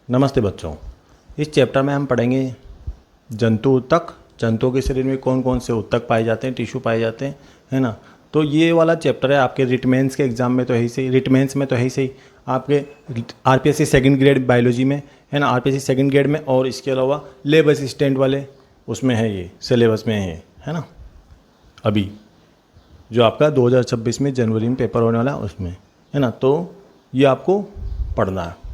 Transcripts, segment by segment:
नमस्ते बच्चों। इस चैप्टर में हम पढ़ेंगे जंतु ऊतक। जंतुओं के शरीर में कौन कौन से ऊतक पाए जाते हैं, टिश्यू पाए जाते हैं, है ना। तो ये वाला चैप्टर है आपके रिटमेंस के एग्जाम में तो है ही सही, रिटमेंस में तो है ही सही, आपके आरपीएससी सेकंड ग्रेड बायोलॉजी में, है ना, आरपीएससी सेकंड ग्रेड में, और इसके अलावा लैब असिस्टेंट वाले उसमें है, ये सिलेबस में है ना। अभी जो आपका 2026 में जनवरी में पेपर होने वाला है उसमें, है ना। तो ये आपको पढ़ना है,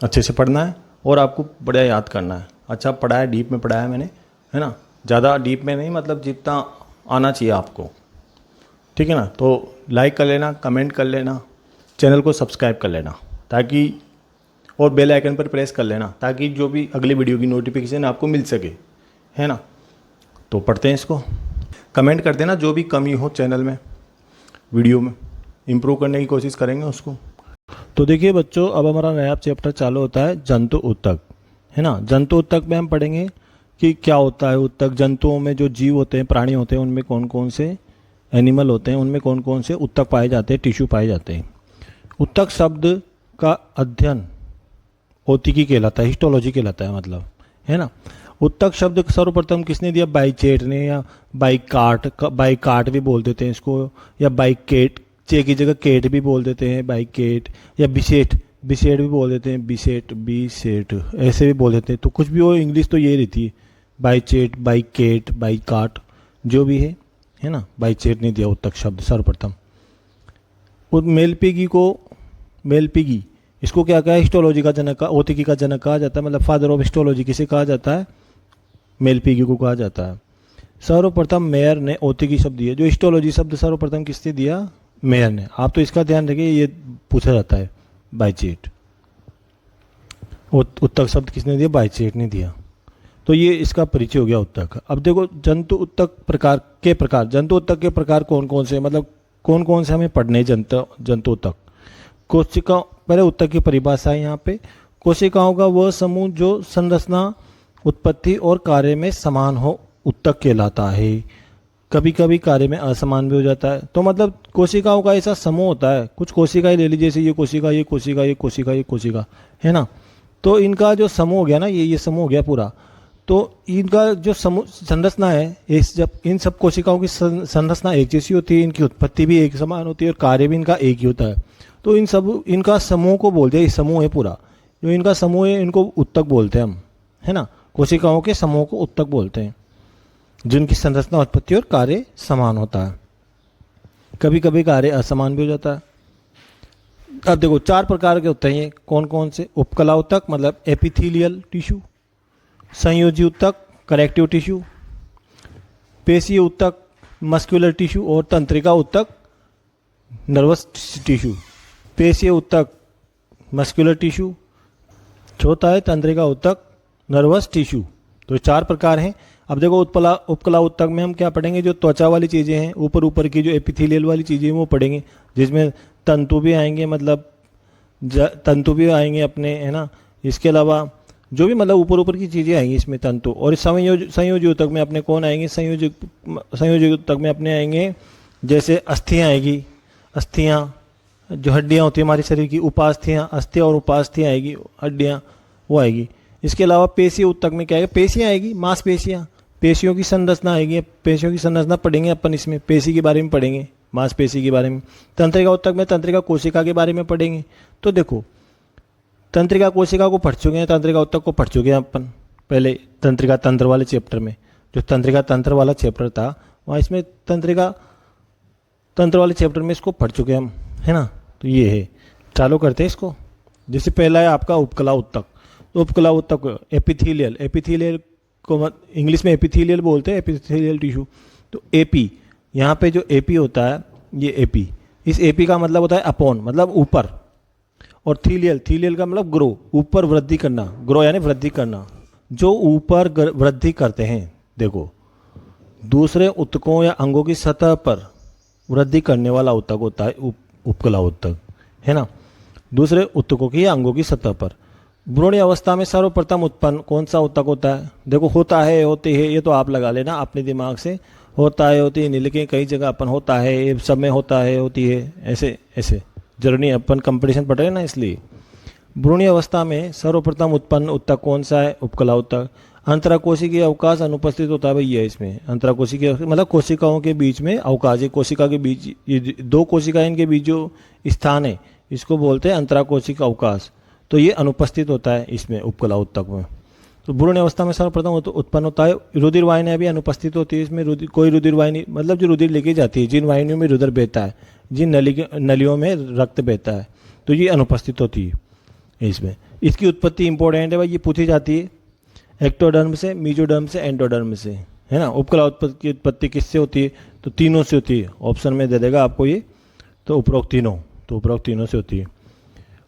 अच्छे से पढ़ना है और आपको बढ़िया याद करना है। अच्छा पढ़ाया, डीप में पढ़ाया मैंने, है ना, ज़्यादा डीप में नहीं, मतलब जितना आना चाहिए आपको, ठीक है ना। तो लाइक कर लेना, कमेंट कर लेना, चैनल को सब्सक्राइब कर लेना ताकि, और बेल आइकन पर प्रेस कर लेना ताकि जो भी अगली वीडियो की नोटिफिकेशन आपको मिल सके, है ना। तो पढ़ते हैं इसको। कमेंट कर देना जो भी कमी हो चैनल में, वीडियो में इम्प्रूव करने की कोशिश करेंगे उसको। तो देखिए बच्चों, अब हमारा नया चैप्टर चालू होता है जंतु ऊतक, है ना। जंतु ऊतक में हम पढ़ेंगे कि क्या होता है ऊतक, जंतुओं में जो जीव होते हैं, प्राणी होते हैं, उनमें कौन कौन से एनिमल होते हैं, उनमें कौन कौन से ऊतक पाए जाते हैं, टिश्यू पाए जाते हैं। ऊतक शब्द का अध्ययन औतिकी कहलाता है, हिस्टोलॉजी कहलाता है, मतलब, है ना। ऊतक शब्द सर्वप्रथम किसने दिया? बाइचेट ने, या बाइकाट भी बोल देते हैं इसको, या बाइकेट, चे की जगह केट भी बोल देते हैं, बाइकेट, या बिसेट भी बोल देते हैं, बिसेट ऐसे भी बोल देते हैं। तो कुछ भी हो, इंग्लिश तो ये रहती है, बाइचेट, बाइकेट, बाइकाट, जो भी है ना। बाइचेट ने दिया ऊतक शब्द सर्वप्रथम। और मेलपिगी इसको क्या कहा? हिस्टोलॉजी का जनक, औतिकी का जनक कहा जाता है, मतलब फादर ऑफ हिस्टोलॉजी किसे कहा जाता है? मेलपिगी को कहा जाता है। सर्वप्रथम मेयर ने औतिकी शब्द दिया। जो हिस्टोलॉजी शब्द सर्वप्रथम किसने दिया? मेयर ने। आप तो इसका ध्यान रखिए, ये पूछा जाता है, बाइचेट। ऊतक शब्द किसने दिया? बाइचेट ने दिया। तो ये इसका परिचय हो गया ऊतक। अब देखो जंतु ऊतक प्रकार, जंतु ऊतक के प्रकार कौन कौन से, मतलब कौन कौन से हमें पढ़ने जंतु ऊतक। कोशिका, पहले ऊतक की परिभाषा है यहाँ पे। कोशिकाओं का वह समूह जो संरचना, उत्पत्ति और कार्य में समान हो, ऊतक कहलाता है। कभी कभी कार्य में असमान भी हो जाता है। तो मतलब कोशिकाओं का ऐसा समूह होता है, कुछ कोशिकाएं ले लीजिए, जैसे ये कोशिका, ये कोशिका, ये कोशिका, ये कोशिका, है ना। तो इनका जो समूह हो गया ना, ये समूह हो गया पूरा। तो इनका जो समूह संरचना है, इस जब इन सब कोशिकाओं की संरचना एक जैसी होती है, इनकी उत्पत्ति भी एक समान होती है और कार्य भी इनका एक ही होता है। तो इनका समूह को बोलते हैं, समूह है पूरा, जो इनका समूह है इनको ऊतक बोलते हैं हम, है ना। कोशिकाओं के समूह को ऊतक बोलते हैं, जिनकी संरचना, उत्पत्ति और कार्य समान होता है। कभी कभी कार्य असमान भी हो जाता है। अब देखो 4 प्रकार के होते हैं ये, कौन कौन से? उपकला ऊतक मतलब एपिथेलियल टिश्यू, संयोजी ऊतक कनेक्टिव टिश्यू, पेशीय ऊतक मस्कुलर टिश्यू, और तंत्रिका ऊतक नर्वस टिश्यू। पेशीय ऊतक मस्कुलर टिश्यू, चौथा है तंत्रिका ऊतक नर्वस टिश्यू। तो 4 प्रकार हैं। अब देखो उपकला ऊतक में हम क्या पढ़ेंगे? जो त्वचा वाली चीज़ें हैं, ऊपर की जो एपिथेलियल वाली चीज़ें हैं वो पढ़ेंगे, जिसमें तंतु भी आएंगे, मतलब तंतु भी आएंगे अपने, है ना। इसके अलावा जो भी मतलब ऊपर की चीज़ें आएंगी इसमें तंतु। और संयोजी ऊतक में अपने कौन आएंगे? संयोजी ऊतक में अपने आएंगे जैसे अस्थियाँ आएगी, अस्थियाँ जो हड्डियाँ होती है हमारे शरीर की, उपास्थियाँ, अस्थियाँ और उपास्थियाँ आएगी, हड्डियाँ वो आएगी। इसके अलावा पेशीय ऊतक में क्या आएगा? पेशियाँ आएगी, मांसपेशियाँ, पेशियों की संरचना आएगी। पेशियों की संरचना पढ़ेंगे अपन, इसमें पेशी के बारे में पढ़ेंगे, मांसपेशी के बारे में। तंत्रिका ऊतक में तंत्रिका कोशिका के बारे में पढ़ेंगे। तो देखो तंत्रिका कोशिका को पढ़ चुके हैं, तंत्रिका ऊतक को पढ़ चुके हैं अपन पहले तंत्रिका तंत्र वाले चैप्टर में। जो तंत्रिका तंत्र वाला चैप्टर था वहाँ इसमें तंत्रिका तंत्र वाले चैप्टर में इसको पढ़ चुके हैं हम, है ना। तो ये है, चालू करते हैं इसको। जैसे पहला है आपका उपकला ऊतक। तो उपकला ऊतक एपिथेलियल को इंग्लिश में एपिथेलियल बोलते हैं, एपिथेलियल टिश्यू। तो एपी, यहाँ पे जो एपी होता है, ये एपी, इस एपी का मतलब होता है अपॉन, मतलब ऊपर, और थीलियल का मतलब ग्रो, ऊपर वृद्धि करना, ग्रो यानी वृद्धि करना, जो ऊपर वृद्धि करते हैं। देखो दूसरे ऊतकों या अंगों की सतह पर वृद्धि करने वाला ऊतक होता है उपकला ऊतक, है ना। दूसरे ऊतकों की या अंगों की सतह पर। भ्रूण अवस्था में सर्वप्रथम उत्पन्न कौन सा ऊतक होता है? देखो होता है, होते है, ये तो आप लगा लेना अपने दिमाग से। होता है, होती है नहीं, लेकिन कई जगह अपन होता है, सब में होता है, होती है, ऐसे ऐसे जरूरी नहीं, अपन कंपटीशन पढ़ रहे हैं ना इसलिए। भ्रूणीय अवस्था में सर्वप्रथम उत्पन्न ऊतक कौन सा है? उपकला ऊतक। अंतराकोशिकीय अवकाश अनुपस्थित होता है भैया इसमें। अंतराकोशिकीय मतलब कोशिकाओं के बीच में अवकाश, एक कोशिका के बीच, ये दो कोशिकाएं इनके बीच जो स्थान है इसको बोलते हैं अंतराकोशिक अवकाश। तो ये अनुपस्थित होता है इसमें उपकला ऊतक में। तो भ्रूण अवस्था में सर्वप्रथम उत्पन्न होता है। रुधिर वाहिनियां भी अनुपस्थित होती है इसमें। कोई रुधिर वाहिनी मतलब जो रुधिर लेके जाती है, जिन वाहिनियों में रुधिर बहता है, जिन नलियों में रक्त बहता है, तो ये अनुपस्थित होती है इसमें। इसकी उत्पत्ति इंपॉर्टेंट है भाई, ये पूछी जाती है एक्टोडर्म से, मीजोडर्म से, एंडोडर्म से, है ना। उपकला ऊतक की उत्पत्ति किससे होती है? तो तीनों से होती है। ऑप्शन में दे देगा आपको ये, तो उपरोक्त तीनों से होती है।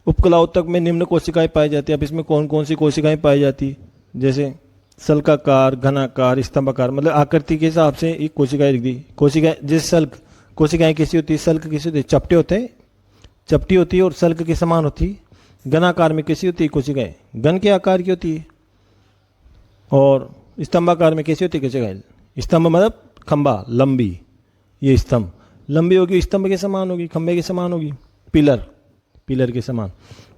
उपकला ऊतक में निम्न कोशिकाएं पाई जाती है। अब इसमें कौन कौन सी कोशिकाएं पाई जाती है? जैसे सल्काकार, घनाकार, स्तंभाकार, मतलब आकृति के हिसाब से एक कोशिकाएं लिख दी। कोशिकाएं जैसे सल्क कोशिकाएं कैसी होती है? सल्क कैसी होती है? चपटे होते हैं, चपटी होती है और सल्क के समान होती है। घनाकार में कैसी होती है कोशिकाएं? घन के आकार की होती है। और स्तंभाकार में कैसी होती है कोशिकाएं? स्तंभ मतलब खंबा, लंबी, ये स्तंभ लंबी होगी, स्तंभ के समान होगी, खंबे के समान होगी, पिलर के समान।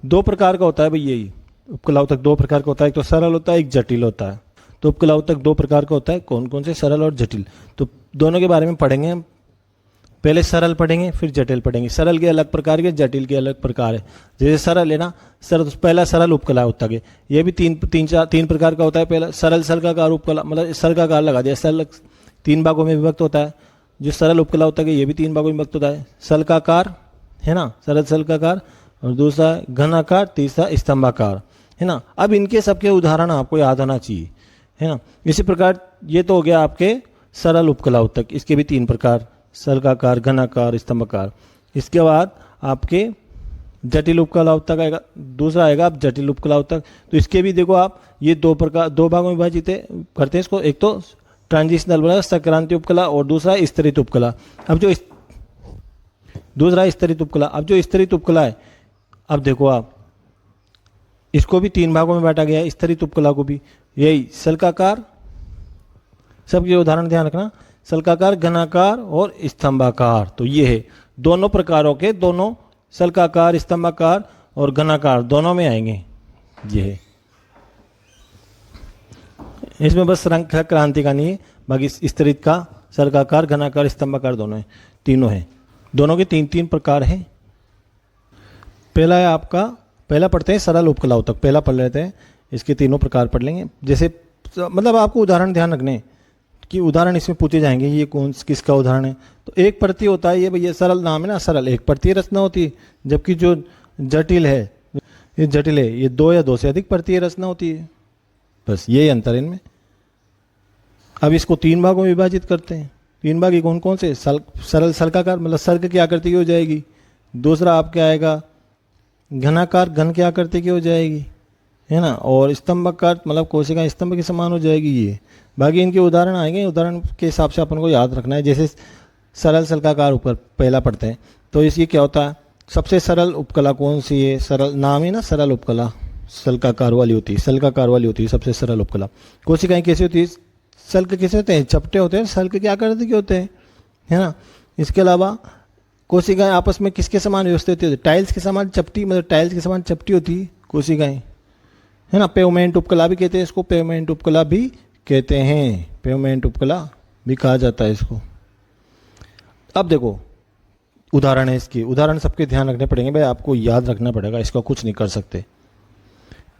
दो प्रकार का होता है भाई यही उपकला ऊतक, दो प्रकार का होता है। एक तो सरल होता है, एक जटिल होता है। तो उपकला ऊतक दो प्रकार का होता है। कौन कौन से? सरल और जटिल। तो दोनों के बारे में पढ़ेंगे हम। पहले सरल पढ़ेंगे, फिर जटिल पढ़ेंगे। सरल के अलग प्रकार के, जटिल के अलग प्रकार है। जैसे सरल है ना, पहला सरल उपकला ऊतक है। ये भी तीन प्रकार का होता है। पहला सरल सल्काकार उपकला, मतलब सल्काकार लगा दिया, सरल 3 भागों में विभक्त होता है। जो सरल उपकला ऊतक है ये भी 3 भागों में विभक्त होता है। सल्काकार है ना, सरल सल्काकार, और दूसरा घनाकार, तीसरा स्तंभाकार, है ना। अब इनके सबके उदाहरण आपको याद आना चाहिए, है ना। इसी प्रकार ये तो हो गया आपके सरल उपकला ऊतक, इसके भी 3 प्रकार, सल्काकार, घनाकार, स्तंभाकार। इसके बाद आपके जटिल उपकला ऊतक आएगा, दूसरा आएगा आप जटिल उपकला ऊतक। तो इसके भी देखो आप, ये 2 भागों में विभाजित करते हैं इसको। एक तो ट्रांजिशनल वाला संक्रांति उपकला और दूसरा स्तरित उपकला। अब जो दूसरा स्तरित उपकला, अब जो स्तरित उपकला है, अब देखो आप इसको भी 3 भागों में बांटा गया है, स्तरित उपकला को भी। यही सल्काकार, सबके उदाहरण ध्यान रखना, सल्काकार, घनाकार और स्तंभाकार। तो ये है दोनों प्रकारों के, दोनों सल्काकार, स्तंभाकार और घनाकार दोनों में आएंगे। ये है, इसमें बस संख्या क्रांति का नहीं है, बाकी स्तरित का, सल्काकार, घनाकार, स्तंभाकार दोनों है, तीनों है। दोनों के 3 प्रकार हैं। पहला है आपका, पहला पढ़ते हैं सरल उपकला ऊतक, पहला पढ़ लेते हैं, इसके 3 प्रकार पढ़ लेंगे। जैसे मतलब आपको उदाहरण ध्यान रखने कि उदाहरण इसमें पूछे जाएंगे, ये किसका उदाहरण है। तो एक प्रति होता है, ये भैया सरल नाम है ना, सरल एक प्रति रचना होती है। जबकि जो जटिल है, ये जटिल है, ये 2 या 2 से अधिक प्रति रचना होती है। बस यही अंतर है इनमें। अब इसको 3 भागों में विभाजित करते हैं। 3 भाग कौन कौन से? सरल सल्काकार, मतलब सल्क की आकृति की हो जाएगी। दूसरा आपके आएगा घनाकार, घन की आकृति की हो जाएगी, है ना। और स्तंभाकार मतलब कोशिका स्तंभ के समान हो जाएगी ये। बाकी इनके उदाहरण आएंगे, उदाहरण के हिसाब से अपन को याद रखना है। जैसे सरल सल्काकार ऊपर पहला पढ़ते हैं, तो इसकी क्या होता है? सबसे सरल उपकला कौन सी है? सरल नाम है ना, सरल उपकला सल्काकार वाली होती है, सल्काकार वाली होती है सबसे सरल उपकला। कोशिकाएं कैसी होती है? सल्क कैसे होते हैं? चपटे होते हैं, सल्क की आकृति के होते हैं, है ना। इसके अलावा कोशिकाएं आपस में किसके समान व्यवस्थित होती है? टाइल्स के समान चपटी, मतलब टाइल्स के समान चपटी होती है कोशिकाएं, है ना। पेवमेंट उपकला भी कहते हैं इसको, पेवमेंट उपकला भी कहते हैं, पेवमेंट उपकला भी कहा जाता है इसको। अब देखो उदाहरण है इसकी, उदाहरण सबके ध्यान रखने पड़ेंगे भाई, आपको याद रखना पड़ेगा, इसका कुछ नहीं कर सकते।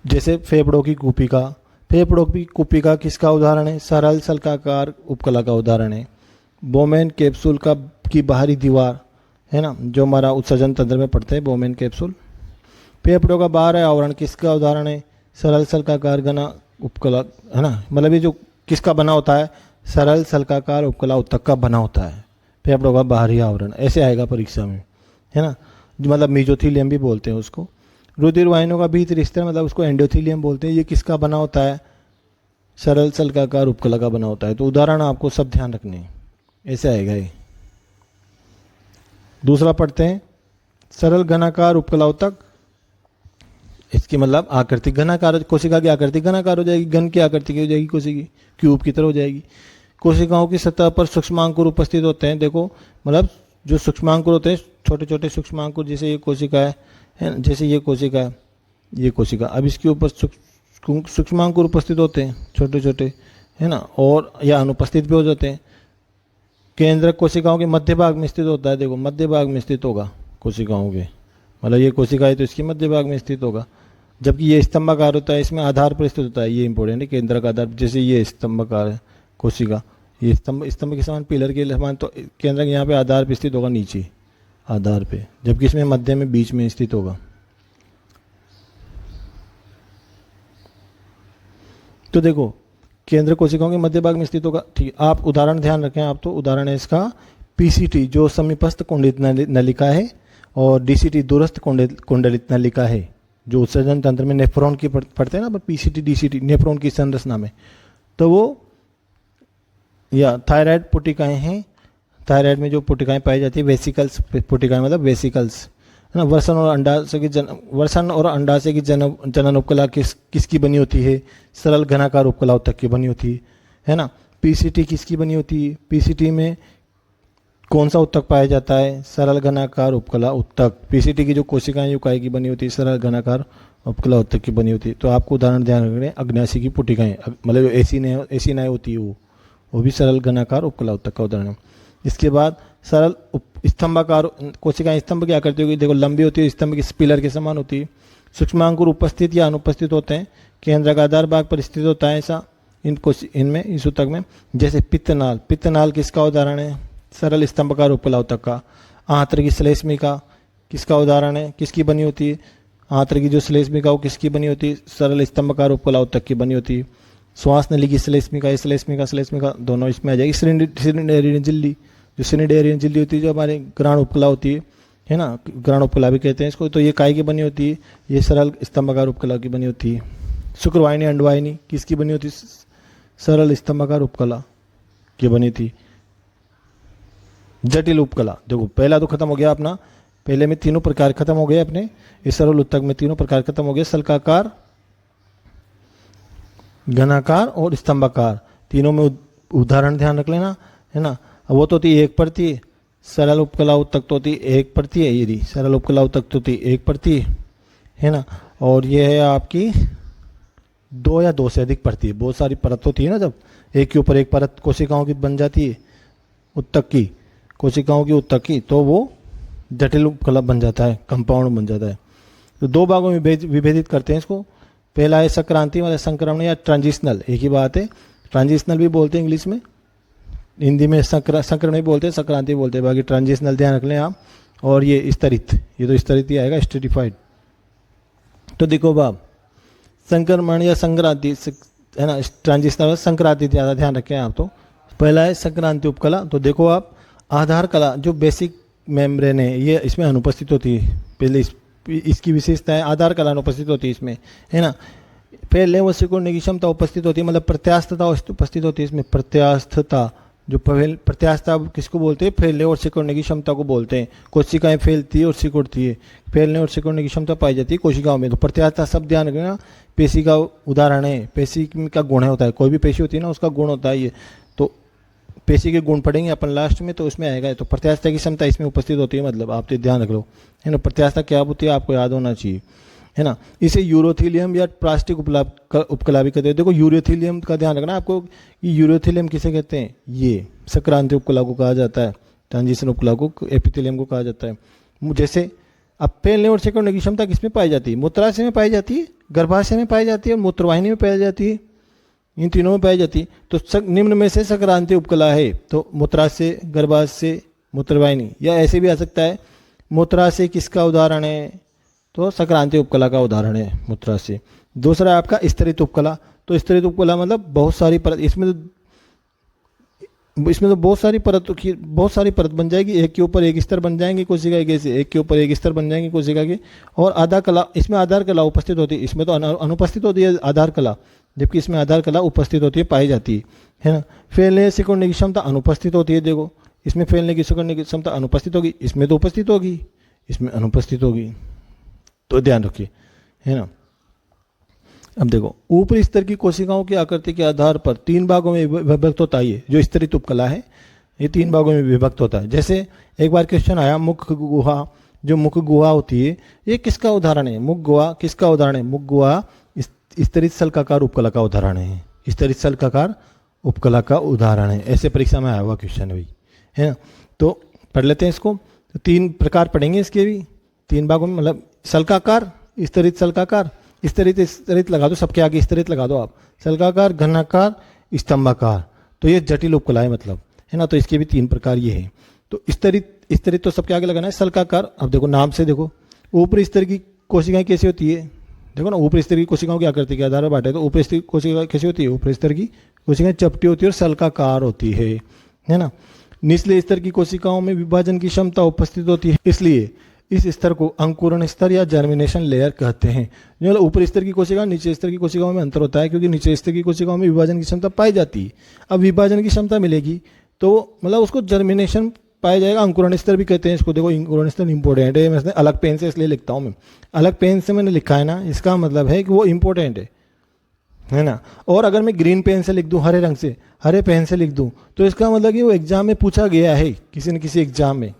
जैसे फेफड़ों की कुपिका, फेफड़ों की कुपिका किसका उदाहरण है? सरल सल्काकार उपकला का उदाहरण है। बोमेन कैप्सूल की बाहरी दीवार, है ना, जो हमारा उत्सर्जन तंत्र में पढ़ते हैं, बोमेन कैप्सूल। फेफड़ों का बाहर आवरण किसका उदाहरण है? सरल सल्काकार घना उपकला, है ना। मतलब ये जो किसका बना होता है? सरल सल्काकार उपकला ऊतक का बना होता है फेफड़ों का बाहरी आवरण। ऐसे आएगा परीक्षा में, है ना। मतलब मेसोथेलियम भी बोलते हैं उसको। रुधिर वाहिनियों का भीतरी स्तर, मतलब उसको एंडोथेलियम बोलते हैं। ये किसका बना होता है? सरल सल्काकार उपकला का बना होता है। तो उदाहरण आपको सब ध्यान रखने हैं, ऐसे आएगा ये। दूसरा पढ़ते हैं, सरल घनाकार उपकला ऊतक। इसकी मतलब आकृति घनाकार, कोशिका की आकृति घनाकार हो जाएगी, घन की आकृति की हो जाएगी, कोशिका क्यूब की तरह हो जाएगी। कोशिकाओं की सतह पर सूक्ष्मांकुर उपस्थित होते हैं। देखो मतलब जो सूक्ष्मांकुर होते हैं, छोटे छोटे सूक्ष्मांकुर, जैसे ये कोशिका है, जैसे ये कोशिका है, ये कोशिका। अब इसके ऊपर सूक्ष्मांकुर उपस्थित होते हैं छोटे छोटे, है ना, और या अनुपस्थित भी हो जाते हैं। केंद्रक कोशिकाओं के मध्य भाग में स्थित होता है, देखो मध्य भाग में स्थित होगा कोशिकाओं के, मतलब ये कोशिका है तो इसके मध्य भाग में स्थित होगा। जबकि ये स्तंभाकार होता है, इसमें आधार पर स्थित होता है, ये इंपॉर्टेंट है, केंद्रक आधार। जैसे ये स्तंभाकार है कोशिका, ये स्तंभ के समान, पिलर के समान, तो केंद्रक यहाँ पे आधार पर स्थित होगा, नीचे आधार पे, जबकि इसमें मध्य में बीच में स्थित होगा। तो देखो केंद्र कोशिकाओं के मध्य भाग में स्थित होगा, ठीक है। आप उदाहरण ध्यान रखें, आप तो उदाहरण है इसका पीसीटी जो समीपस्थ कुंडलित नलिका है, और डीसीटी दूरस्थ कुंडलित नलिका है, जो उत्सर्जन तंत्र में नेफ्रॉन की पढ़ते हैं ना, पीसीटी डीसीटी नेफ्रॉन की संरचना में। तो वो या थायराइड पुटिकाएं हैं, थायराइड में जो पुटिकाएं पाई जाती है, वेसिकल्स पुटिकाएं मतलब वेसिकल्स, है ना। वर्षण और अंडाशय की जनन उपकला किसकी बनी होती है? सरल घनाकार उपकला उत्तक की बनी होती है ना। पीसीटी किसकी बनी होती है? पीसीटी में कौन सा उत्तक पाया जाता है? सरल घनाकार उपकला उत्तक। पीसीटी की जो कोशिकाएं युकाई की बनी होती है, सरल घनाकार उपकला उत्तक की बनी होती है। तो आपको उदाहरण ध्यान रखना है, अग्न्याशय की पुटिकाएं, मतलब जो एसीनाएं होती है वो भी सरल घनाकार उपकला उत्तक का उदाहरण है। इसके बाद सरल स्तंभाकार कोशिकाएं, स्तंभ क्या करती होगी? देखो लंबी होती है, स्तंभ की पिलर के समान होती है। सूक्ष्मांकुर उपस्थित या अनुपस्थित होते हैं, केंद्र का आधार भाग पर स्थित होता है ऐसा इनमें, इस उत्तक में। जैसे पित्तनाल, पित्तनाल किसका उदाहरण है? सरल स्तंभकार उपकला उत्तक का। आंत्र की श्लेष्मिका किसका उदाहरण है? किसकी बनी होती है? आंत्र की जो श्लेष्मिका वो किसकी बनी होती है? सरल स्तंभकार उपकला उत्तक की बनी होती है। श्वास नली की श्लेष्मिका दोनों इसमें आ जाएगी। सिलिंडरियन झिल्ली, जो सिलिंडरियन झिल्ली होती है, जो हमारे ग्राण उपकला होती है ना, ग्राण उपकला भी कहते हैं इसको, तो ये काय की बनी होती है? ये सरल स्तंभकार उपकला की बनी होती है। शुक्रवाहिनी अंडवाहिनी किसकी बनी होती है? सरल स्तंभकार उपकला की बनी थी। जटिल उपकला, देखो पहला तो खत्म हो गया अपना, पहले में तीनों प्रकार खत्म हो गए अपने, इस सरल उत्तक में तीनों प्रकार खत्म हो गए, सल्काकार, घनाकार और स्तंभाकार। तीनों में उदाहरण ध्यान रख लेना, है ना। वो तो होती एक प्रति, सरल उपकला उत्तक तो होती एक प्रति है, यदि सरल उपकला उत्तक तो होती एक प्रति है ना। और ये है आपकी 2 या 2 से अधिक प्रति, बहुत सारी परत होती है ना, जब एक के ऊपर एक परत कोशिकाओं की बन जाती है, उत्तक की, कोशिकाओं की उत्तक की, तो वो जटिल उपकला बन जाता है, कंपाउंड बन जाता है। तो 2 भागों में विभेदित करते हैं इसको। पहला है संक्रांति वाला संक्रमण या ट्रांजिशनल, एक ही बात है, ट्रांजिशनल भी बोलते हैं इंग्लिश में, हिंदी में संक्रमण भी बोलते हैं, संक्रांति बोलते हैं, बाकी ट्रांजिशनल ध्यान रख लें आप। और ये स्तरित, ये तो स्तरित ही आएगा, स्ट्रेटिफाइड। तो देखो बाब, संक्रमण या संक्रांति है ना, ट्रांजिशनल संक्रांति ज़्यादा ध्यान रखें आप। तो पहला है संक्रांति उपकला, तो देखो आप आधार कला जो बेसिक मेम्ब्रेन है ये इसमें अनुपस्थित होती है, पहले इसकी विशेषता है, आधार कला अनुपस्थित होती है इसमें, है ना। फैलने व सिकुड़ने की क्षमता उपस्थित होती है, मतलब प्रत्यास्थता उपस्थित होती है इसमें। प्रत्यास्थता, जो प्रत्यास्थता किसको बोलते हैं? फैलने और सिकुड़ने की क्षमता को बोलते हैं। कोशिकाएं फैलती है और सिकुड़ती है, फैलने और सिकुड़ने की क्षमता पाई जाती है कोशिकाओं में। तो प्रत्यास्थता सब ध्यान रखना, पेशी का उदाहरण है, पेशी का गुण होता है, कोई भी पेशी होती है ना उसका गुण होता है ये। तो पेशी के गुण पढ़ेंगे अपन लास्ट में, तो उसमें आएगा। तो प्रत्यास्थता की क्षमता इसमें उपस्थित होती है, मतलब आप तो ध्यान रख लो, है ना। प्रत्यास्थता क्या होती है आपको याद होना चाहिए, है ना। इसे यूरोथीलियम या प्लास्टिक उपकला भी कहते हैं। देखो यूरोथीलियम का ध्यान रखना आपको, ये यूरोथीलियम किसे कहते हैं? ये संक्रांति उपकला को कहा जाता है, ट्रांजिशन उपकला को, एपिथेलियम को कहा जाता है। जैसे अब फैलने और सिकुड़ने की क्षमता किसमें पाई जाती है? मूत्राशय में पाई जाती है, गर्भाशय में पाई जाती है और मूत्रवाहिनी में पाई जाती है, इन तीनों में पाई जाती है। तो निम्न में से संक्रांति उपकला है, तो मूत्राशय, गर्भाशय, मूत्रवाहिनी, या ऐसे भी आ सकता है। मूत्राशय किसका उदाहरण है? तो संक्रांति उपकला का उदाहरण है मूत्राशय। दूसरा है आपका स्तरित उपकला, तो स्तरित उपकला मतलब बहुत सारी परत, इसमें तो बहुत सारी परत बन जाएगी, एक के ऊपर एक स्तर बन जाएंगे कोशिका के, से एक के ऊपर एक स्तर बन जाएंगे कोशिका के। और आधार कला, इसमें आधार कला उपस्थित होती है, इसमें तो अनुपस्थित होती है आधार कला, जबकि इसमें आधार कला उपस्थित होती है, पाई जाती है ना। फैलने सिकुड़ने की क्षमता अनुपस्थित होती है, देखो इसमें फैलने की सिकुड़ने की क्षमता अनुपस्थित होगी, इसमें तो उपस्थित होगी, इसमें अनुपस्थित होगी, तो ध्यान रखिए, है ना। अब देखो ऊपरी स्तर की कोशिकाओं की आकृति के आधार पर 3 भागों में विभक्त होता है, जो स्तरित उपकला है ये 3 भागों में विभक्त होता है। जैसे एक बार क्वेश्चन आया, मुख गुहा जो मुख गुहा होती है, ये किसका उदाहरण है? मुख गुहा किसका उदाहरण है? मुख गुहा स्तरित सल्काकार उपकला का उदाहरण है। स्तरित सल्काकार उपकला का उदाहरण है। ऐसे परीक्षा में आया हुआ क्वेश्चन है भाई, है ना। तो पढ़ लेते हैं इसको। तो 3 प्रकार पढ़ेंगे इसके भी, 3 भागों में, मतलब सल्काकार, स्तरित सल्काकार, स्तरित स्तरित लगा दो, सबके आगे स्तरित लगा दो आप, सल्काकार, घनाकार, स्तंभाकार। तो ये जटिल उपकला है मतलब, है ना। तो इसके भी 3 प्रकार ये हैं। तो स्तरित स्तरित तो सबके आगे लगाना है। सल्काकार, अब देखो नाम से देखो, ऊपरी स्तर की कोशिकाएं कैसी होती है, देखो ना, ऊपरी स्तर की कोशिकाओं की आकृति के आधार पर बांटे तो ऊपरी स्तर की कोशिका कैसी होती है? ऊपरी स्तर की कोशिकाएं चपटी होती है और सल्काकार होती है ना। निचले स्तर की कोशिकाओं में विभाजन की क्षमता उपस्थित होती है, इसलिए इस स्तर को अंकुरण स्तर या जर्मिनेशन लेयर कहते हैं। जो ऊपरी स्तर की कोशिका, नीचे स्तर की कोशिकाओं में अंतर होता है, क्योंकि नीचे स्तर की कोशिकाओं में विभाजन की क्षमता पाई जाती है। अब विभाजन की क्षमता मिलेगी तो मतलब उसको जर्मिनेशन पाया जाएगा। अंकुरण स्तर भी कहते हैं इसको। देखो अंकुरण स्तर इंपॉर्टेंट है, मैं अलग पेन से इसलिए लिखता हूँ, मैं अलग पेन से मैंने लिखा है ना, इसका मतलब है कि वो इंपॉर्टेंट है ना। और अगर मैं ग्रीन पेन से लिख दूं, हरे रंग से, हरे पेन से लिख दूं, तो इसका मतलब कि वो एग्जाम में पूछा गया है किसी न किसी एग्जाम में।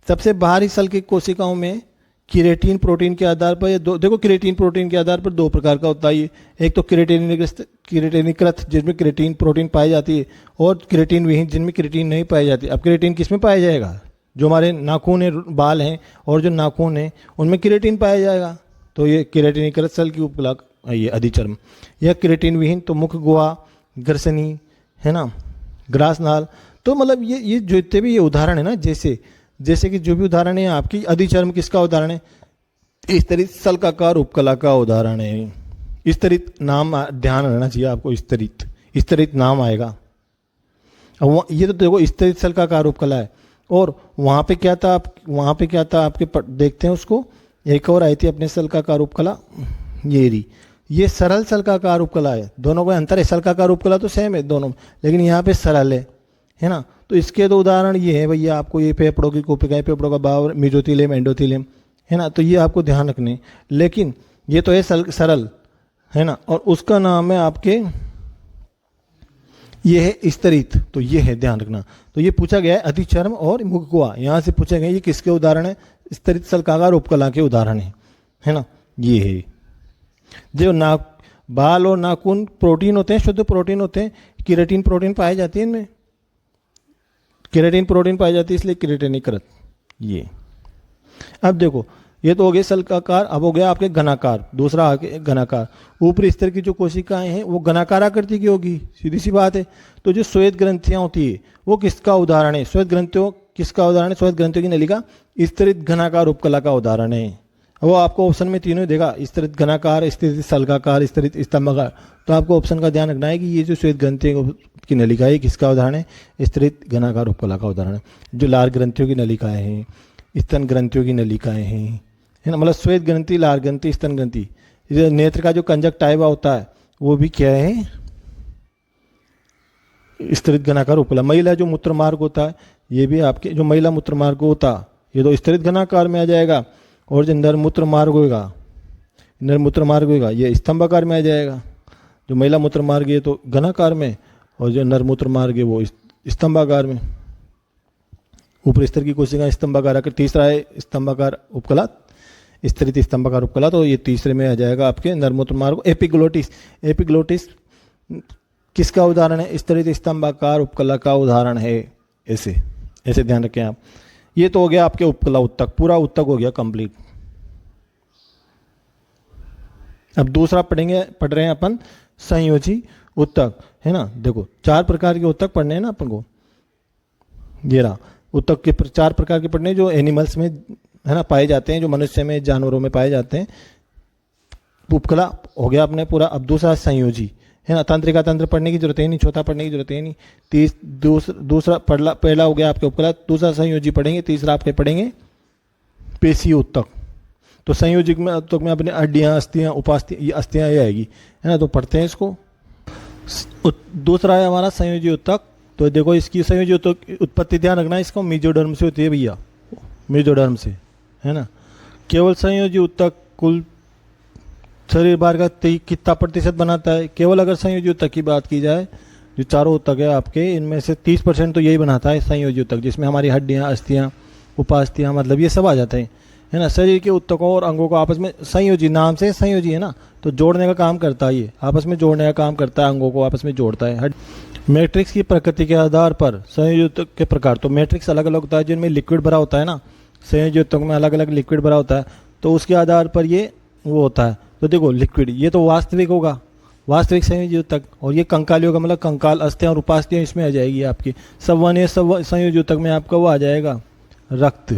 सबसे बाहरी सेल की कोशिकाओं में केराटिन प्रोटीन के आधार पर, देखो केराटिन प्रोटीन के आधार पर 2 प्रकार का होता है ये। एक तो केराटिनीकृत जिसमें केराटिन प्रोटीन पाई जाती है, और केराटिन विहीन जिनमें केराटिन नहीं पाई जाती। अब केराटिन किस में पाया जाएगा? जो हमारे नाखून है, बाल हैं और जो नाखून है उनमें केराटिन पाया जाएगा। तो ये केराटिनीकृत सेल की उपकला, ये अधिचर्म। यह केराटिन विहीन तो मुख गुहा, ग्रसनी, है ना, ग्रासनाल। तो मतलब ये जो जितने भी ये उदाहरण है ना, जैसे कि जो भी उदाहरण है आपकी, अधिचर्म किसका उदाहरण है? स्तरित सल्काकार उपकला का उदाहरण है। स्तरित नाम ध्यान रहना चाहिए आपको, स्तरित नाम आएगा। अब ये तो देखो स्तरित सल्काकार उपकला है। और वहाँ पे क्या था आपके देखते हैं उसको। एक और आई थी अपने सल्काकार उपकला, ये सरल सल्काकार उपकला है। दोनों का अंतर है, सल्काकार उपकला तो सेम है दोनों, लेकिन यहाँ पे सरल है ना। तो इसके 2 उदाहरण ये है भैया आपको, ये फेफड़ों की कोशिकाएं, फेफड़ों का भाव, मेजोथीलियम, एंडोथीलियम, है ना। तो ये आपको ध्यान रखने, लेकिन ये तो है सरल, है ना। और उसका नाम है आपके, ये है स्तरित, तो ये है ध्यान रखना। तो ये पूछा गया है अधिचर्म और मुख गुहा, यहाँ से पूछे गए ये किसके उदाहरण है? स्तरित सल्काकार उपकला के उदाहरण है ना। ये है जो बाल और नाखून प्रोटीन होते हैं, शुद्ध प्रोटीन होते हैं। केराटिन प्रोटीन पाई जाती है इनमें, केराटिन प्रोटीन पाई जाती है, इसलिए केराटिनीकृत। ये अब देखो, ये तो हो गए सल्काकार। अब हो गया आपके घनाकार, दूसरा आगे घनाकार। ऊपरी स्तर की जो कोशिकाएं हैं वो घनाकार आकृति की होगी, सीधी सी बात है। तो जो श्वेत ग्रंथियां होती है वो किसका उदाहरण है? श्वेत ग्रंथियों किसका उदाहरण है? श्वेत ग्रंथियों की नलिका स्तरित घनाकार उपकला का उदाहरण है। वो आपको ऑप्शन में तीनों देगा, स्तरित घनाकार, स्तरित सल्काकार, स्तरित स्तंभाकार। तो आपको ऑप्शन का ध्यान रखना है कि ये जो श्वेत ग्रंथियों की नलिका है किसका उदाहरण है? स्तरित घनाकार उपकला का उदाहरण है। जो लार ग्रंथियों की नलिकाएं हैं, स्तन ग्रंथियों की नलिकाएं हैं, है ना। मतलब श्वेत ग्रंथि, लार ग्रंथि, स्तन ग्रंथि। नेत्र का जो कंजक्टाइवा होता है वो भी क्या है? स्तरित घनाकार उपकला। महिला जो मूत्र मार्ग होता है, ये भी आपके जो महिला मूत्र मार्ग होता है ये तो स्तरित घनाकार में आ जाएगा। और जो नरमूत्र मार्ग होगा ये स्तंभाकार में आ जाएगा। जो महिला मूत्र मार्ग है तो घनाकार में, और जो नरमूत्र मार्ग है वो स्तंभाकार में। ऊपरी स्तर की कोशिका स्तंभाकार आकर। तीसरा है स्तंभाकार उपकला, स्तरित स्तंभाकार उपकला। तो ये तीसरे में आ जाएगा आपके नरमूत्र मार्ग। एपिग्लोटिस किसका उदाहरण है? स्तरित स्तंभाकार उपकला का उदाहरण है। ऐसे ध्यान रखें आप। ये तो हो गया आपके उपकला उत्तक, पूरा उत्तक हो गया कंप्लीट। अब दूसरा पढ़ रहे हैं अपन संयोजी उत्तक, है ना। देखो 4 प्रकार के उत्तक पढ़ने हैं ना अपन को। ये रहा उत्तक के 4 प्रकार के पढ़ने, जो एनिमल्स में, है ना, पाए जाते हैं, जो मनुष्य में, जानवरों में पाए जाते हैं। उपकला हो गया अपने पूरा। अब दूसरा संयोजी, है ना। तंत्रिका तंत्र पढ़ने की जरूरत है नहीं, चौथा पढ़ने की जरूरत है नहीं। दूसरा पहला हो गया आपके उपकला, दूसरा संयोजी पढ़ेंगे, तीसरा आपके पढ़ेंगे पेशी उत्तक। तो संयोजिक में उत्तक में अपने हड्डियाँ, अस्थियाँ, अस्थियाँ ये आएगी, है ना। तो पढ़ते हैं इसको। दूसरा है हमारा संयोजी उत्तक। तो देखो इसकी संयोजी उत्तक उत्पत्ति ध्यान रखना, इसको मेजोडर्म से होती है भैया, मेजोडर्म से, है ना। केवल संयोजी उत्तक कुल शरीर भार का कितना प्रतिशत बनाता है? केवल अगर संयोजी उत्तक की बात की जाए, जो चारों उत्तक है आपके, इनमें से 30% तो यही बनाता है संयोजी उत्तक, जिसमें हमारी हड्डियाँ, अस्थियाँ, उपास्थियाँ, मतलब ये सब आ जाते हैं, है ना। शरीर के ऊतकों और अंगों को आपस में संयोजी, नाम से संयोजी है ना, तो जोड़ने का काम करता है, ये आपस में जोड़ने का काम करता है, अंगों को आपस में जोड़ता है। मैट्रिक्स की प्रकृति के आधार पर संयोजी ऊतक के प्रकार, तो मैट्रिक्स अलग अलग होता है, जिनमें लिक्विड भरा होता है ना, संयोजी ऊतक में अलग अलग लिक्विड भरा होता है, तो उसके आधार पर ये वो होता है। तो देखो लिक्विड, ये तो वास्तविक होगा, वास्तविक संयोजी ऊतक, और ये कंकाली होगा, मतलब कंकाल, अस्थियां और उपास्थियां इसमें आ जाएगी आपकी। संवहनीय संयोजी ऊतक में आपका वो आ जाएगा रक्त,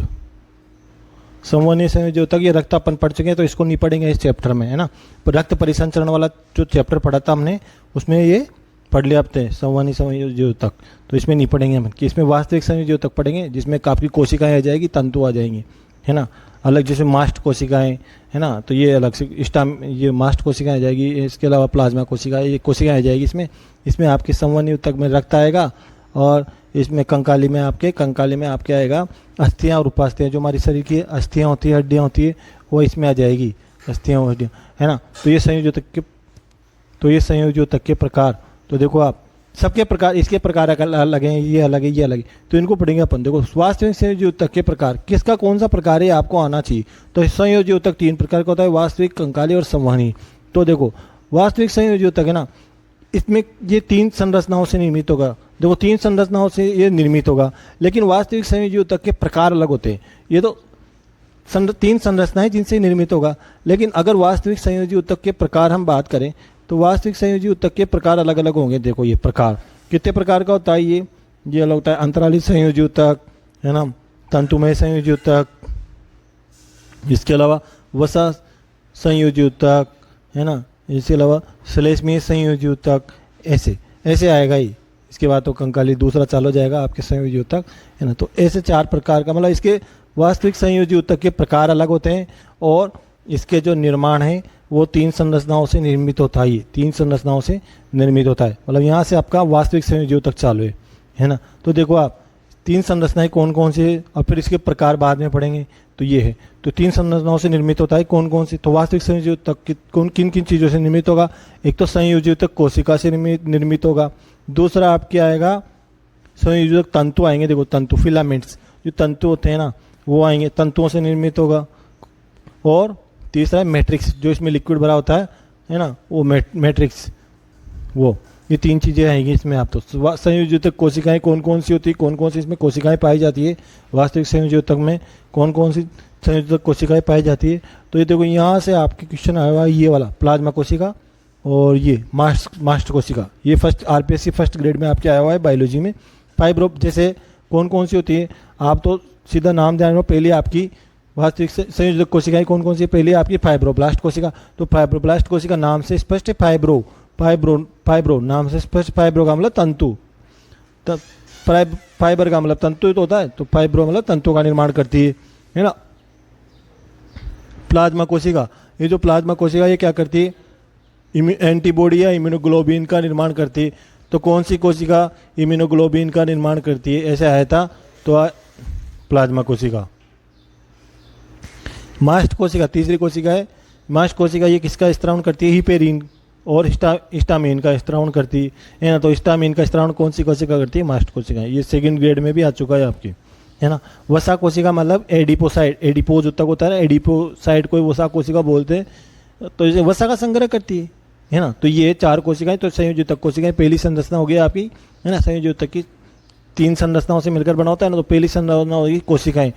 संवहनीय संयोजी ऊतक, ये रक्त अपन पढ़ चुके हैं तो इसको नहीं पढ़ेंगे इस चैप्टर में, है ना। रक्त परिसंचरण वाला जो चैप्टर पढ़ा था हमने, उसमें ये पढ़ लिया आपने संवहनीय संयोजी ऊतक, तो इसमें नहीं पढ़ेंगे हम, कि इसमें वास्तविक संयोजी ऊतक पढ़ेंगे, जिसमें आपकी कोशिकाएं आ जाएगी, तंतु आ जाएंगे, है ना, अलग, जैसे मास्ट कोशिकाएं, है ना, तो ये अलग से ये मास्ट कोशिकाएं आ जाएगी। इसके अलावा प्लाज्मा कोशिकाएं, ये कोशिकाएं आ जाएगी इसमें आपके संवहनीय ऊतक में रक्त आएगा, और इसमें कंकाली में आपके आएगा अस्थियां और उपास्थियां, जो हमारी शरीर की अस्थियां होती है, हड्डियां होती है, वो इसमें आ जाएगी, अस्थियां और हड्डियां, है ना। तो ये संयोजी ऊतक के प्रकार, तो देखो आप सबके प्रकार, इसके प्रकार अलग हैं, ये अलग है, ये अलग है, तो इनको पढ़ेंगे अपन। देखो वास्तविक संयोजी ऊतक के प्रकार, किसका कौन सा प्रकार है आपको आना चाहिए। तो संयोजी ऊतक 3 प्रकार का होता है, वास्तविक, कंकाली और संवहनी। तो देखो वास्तविक संयोजी ऊतक है ना, इसमें ये 3 संरचनाओं से निर्मित होगा। देखो 3 संरचनाओं से ये निर्मित होगा, लेकिन वास्तविक संयोजी ऊतक के प्रकार अलग होते हैं। ये तो 3 संरचनाएं जिनसे निर्मित होगा, लेकिन अगर वास्तविक संयोजी ऊतक के प्रकार हम बात करें, तो वास्तविक संयोजी ऊतक के प्रकार अलग अलग होंगे। देखो ये प्रकार कितने प्रकार का होता है, ये अलग होता है, अंतराली संयोजी ऊतक, है ना, तंतुमय संयोजी ऊतक, इसके अलावा वसा संयोजी ऊतक, है ना, इसके अलावा श्लेष्मीय संयोजी ऊतक, ऐसे आएगा ही। इसके बाद तो कंकाली दूसरा चालू हो जाएगा आपके संयोजी ऊतक, है ना। तो ऐसे 4 प्रकार का, मतलब इसके वास्तविक संयोजी ऊतक के प्रकार अलग होते हैं, और इसके जो निर्माण है वो 3 संरचनाओं से निर्मित होता है, 3 संरचनाओं से निर्मित होता है। मतलब यहाँ से आपका वास्तविक संयोजी ऊतक चालू है ना। तो देखो आप 3 संरचनाएं कौन कौन सी है, और फिर इसके प्रकार बाद में पढ़ेंगे। तो ये है, तो 3 संरचनाओं से निर्मित होता है, कौन कौन सी। तो वास्तविक संयोजी ऊतक किन किन चीज़ों से निर्मित होगा। एक तो संयोजी ऊतक कोशिका से निर्मित होगा, दूसरा आपके आएगा संयोजी ऊतक तंतु आएंगे, देखो तंतु, फिलामेंट्स, जो तंतु होते हैं ना वो आएंगे, तंतुओं से निर्मित होगा, और तीसरा है मैट्रिक्स, जो इसमें लिक्विड भरा होता है ना, वो मैट्रिक्स, वो ये 3 चीज़ें आएंगी इसमें। आप तो संयोजी ऊतक कोशिकाएं कौन कौन सी होती है, कौन कौन सी इसमें कोशिकाएं पाई जाती है, वास्तविक संयोजी ऊतक में कौन कौन सी संयोजी ऊतक कोशिकाएं पाई जाती है। तो ये देखो यहाँ से आपके क्वेश्चन आया हुआ है, ये वाला प्लाज्मा कोशिका और ये मास्ट कोशिका, ये फर्स्ट आरपीएससी फर्स्ट ग्रेड में आपके आया हुआ है बायोलॉजी में। फाइब्रो जैसे कौन कौन सी होती है, आप तो सीधा नाम ध्यान रखो, पहले आपकी वास्तविक संयोजक कोशिकाएं कौन कौन सी, पहले आपकी फाइब्रोब्लास्ट कोशिका। तो फाइब्रोब्लास्ट कोशिका नाम से स्पष्ट है, फाइब्रो नाम से स्पष्ट, फाइब्रो का मतलब तंतु, फाइबर का मतलब तंतु तो होता है, तो फाइब्रो मतलब तंतु का निर्माण करती है ना। प्लाज्मा कोशिका, ये जो प्लाज्मा कोशिका ये क्या करती है, एंटीबॉडी या इम्यूनोग्लोबिन का निर्माण करती है। तो कौन सी कोशिका इम्यूनोग्लोबिन का निर्माण करती है, ऐसे आया था, तो प्लाज्मा कोशिका। मास्ट कोशिका तीसरी कोशिका है, मास्ट कोशिका ये किसका स्त्रावण करती है, हिपेरिन और हिस्टामिन का स्त्रावण करती है ना। तो हिस्टामिन का स्त्रावण कौन सी कोशिका करती है, मास्ट कोशिका, ये 2nd ग्रेड में भी आ चुका है आपकी, है ना। वसा कोशिका मतलब एडिपोसाइड, एडिपोज ऊतक होता है ना, एडिपोसाइड को वसा कोशिका बोलते हैं, तो इसे वसा का संग्रह करती है ना। तो ये 4 कोशिकाएं, तो संयोजी ऊतक कोशिकाएं पहली संरचना हो गई आपकी, है ना। संयोजी ऊतक की 3 संरचनाओं से मिलकर बना होता है ना, तो पहली संरचना होगी कोशिकाएं।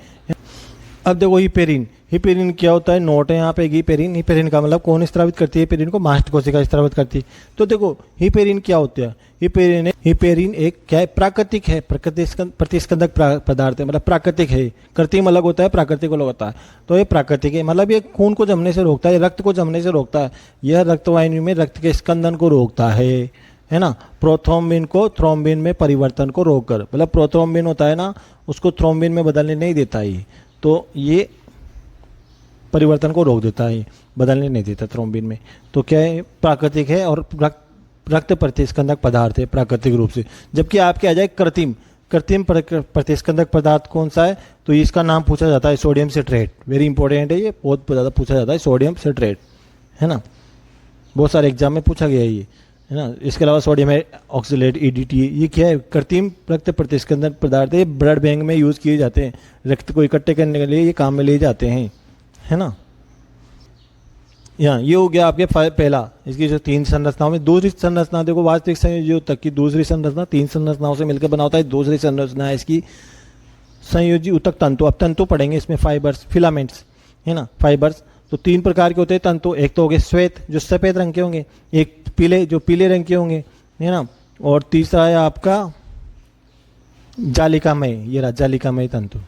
अब देखो हिपेरिन क्या होता है, नोट है यहाँ पे, हिपेरिन का मतलब कौन स्त्रावित करती है, हिपेरिन को मास्ट कोशिका स्त्रावित करती है। तो देखो हिपेरिन क्या होता है, हिपेरिन एक क्या है, प्राकृतिक है, प्रतिस्कंदक पदार्थ है, मतलब प्राकृतिक है, कृत्रिम अलग होता है, प्राकृतिक अलग होता है। तो ये प्राकृतिक है, मतलब ये खून को जमने से रोकता है, रक्त को जमने से रोकता है, यह रक्तवाहिनी में रक्त के स्कंदन को रोकता है ना। प्रोथ्रोम्बिन को थ्रोम्बिन में परिवर्तन को रोककर, मतलब प्रोथ्रोम्बिन होता है ना, उसको थ्रोम्बिन में बदलने नहीं देता है, तो ये परिवर्तन को रोक देता है, बदलने नहीं देता थ्रोम्बिन में। तो क्या है, प्राकृतिक है और रक्त प्रतिस्कंदक पदार्थ है प्राकृतिक रूप से। जबकि आपके आ जाए कृत्रिम प्रतिस्कंदक पदार्थ कौन सा है, तो इसका नाम पूछा जाता है सोडियम सिट्रेट, वेरी इंपॉर्टेंट है, ये बहुत ज़्यादा पूछा जाता है, सोडियम सिट्रेट, है ना, बहुत सारे एग्जाम में पूछा गया है ये, है ना। इसके अलावा सोडियम ऑक्सलेट ईडीटी, ये क्या है, कृत्रिम रक्त प्रतिस्पंदन पदार्थ है, ये ब्लड बैंक में यूज़ किए जाते हैं, रक्त को इकट्ठे करने के लिए ये काम में लिए जाते हैं, है ना। यहाँ ये हो गया आपके पहला, इसकी जो 3 संरचनाओं में दूसरी संरचना देखो, वास्तविक संयोजी ऊतक की दूसरी संरचना 3 संरचनाओं से मिलकर बना होता है। दूसरी संरचना है इसकी संयोजी ऊतक तंतु। अब तंतु पढ़ेंगे इसमें, फाइबर्स, फिलामेंट्स, है ना, फाइबर्स। तो 3 प्रकार के होते हैं तंतु। एक तो हो गए श्वेत जो सफ़ेद रंग के होंगे, एक पीले जो पीले रंग के होंगे, है ना, और तीसरा है आपका जालिकामय, ये रहा जालिकामय तंतु,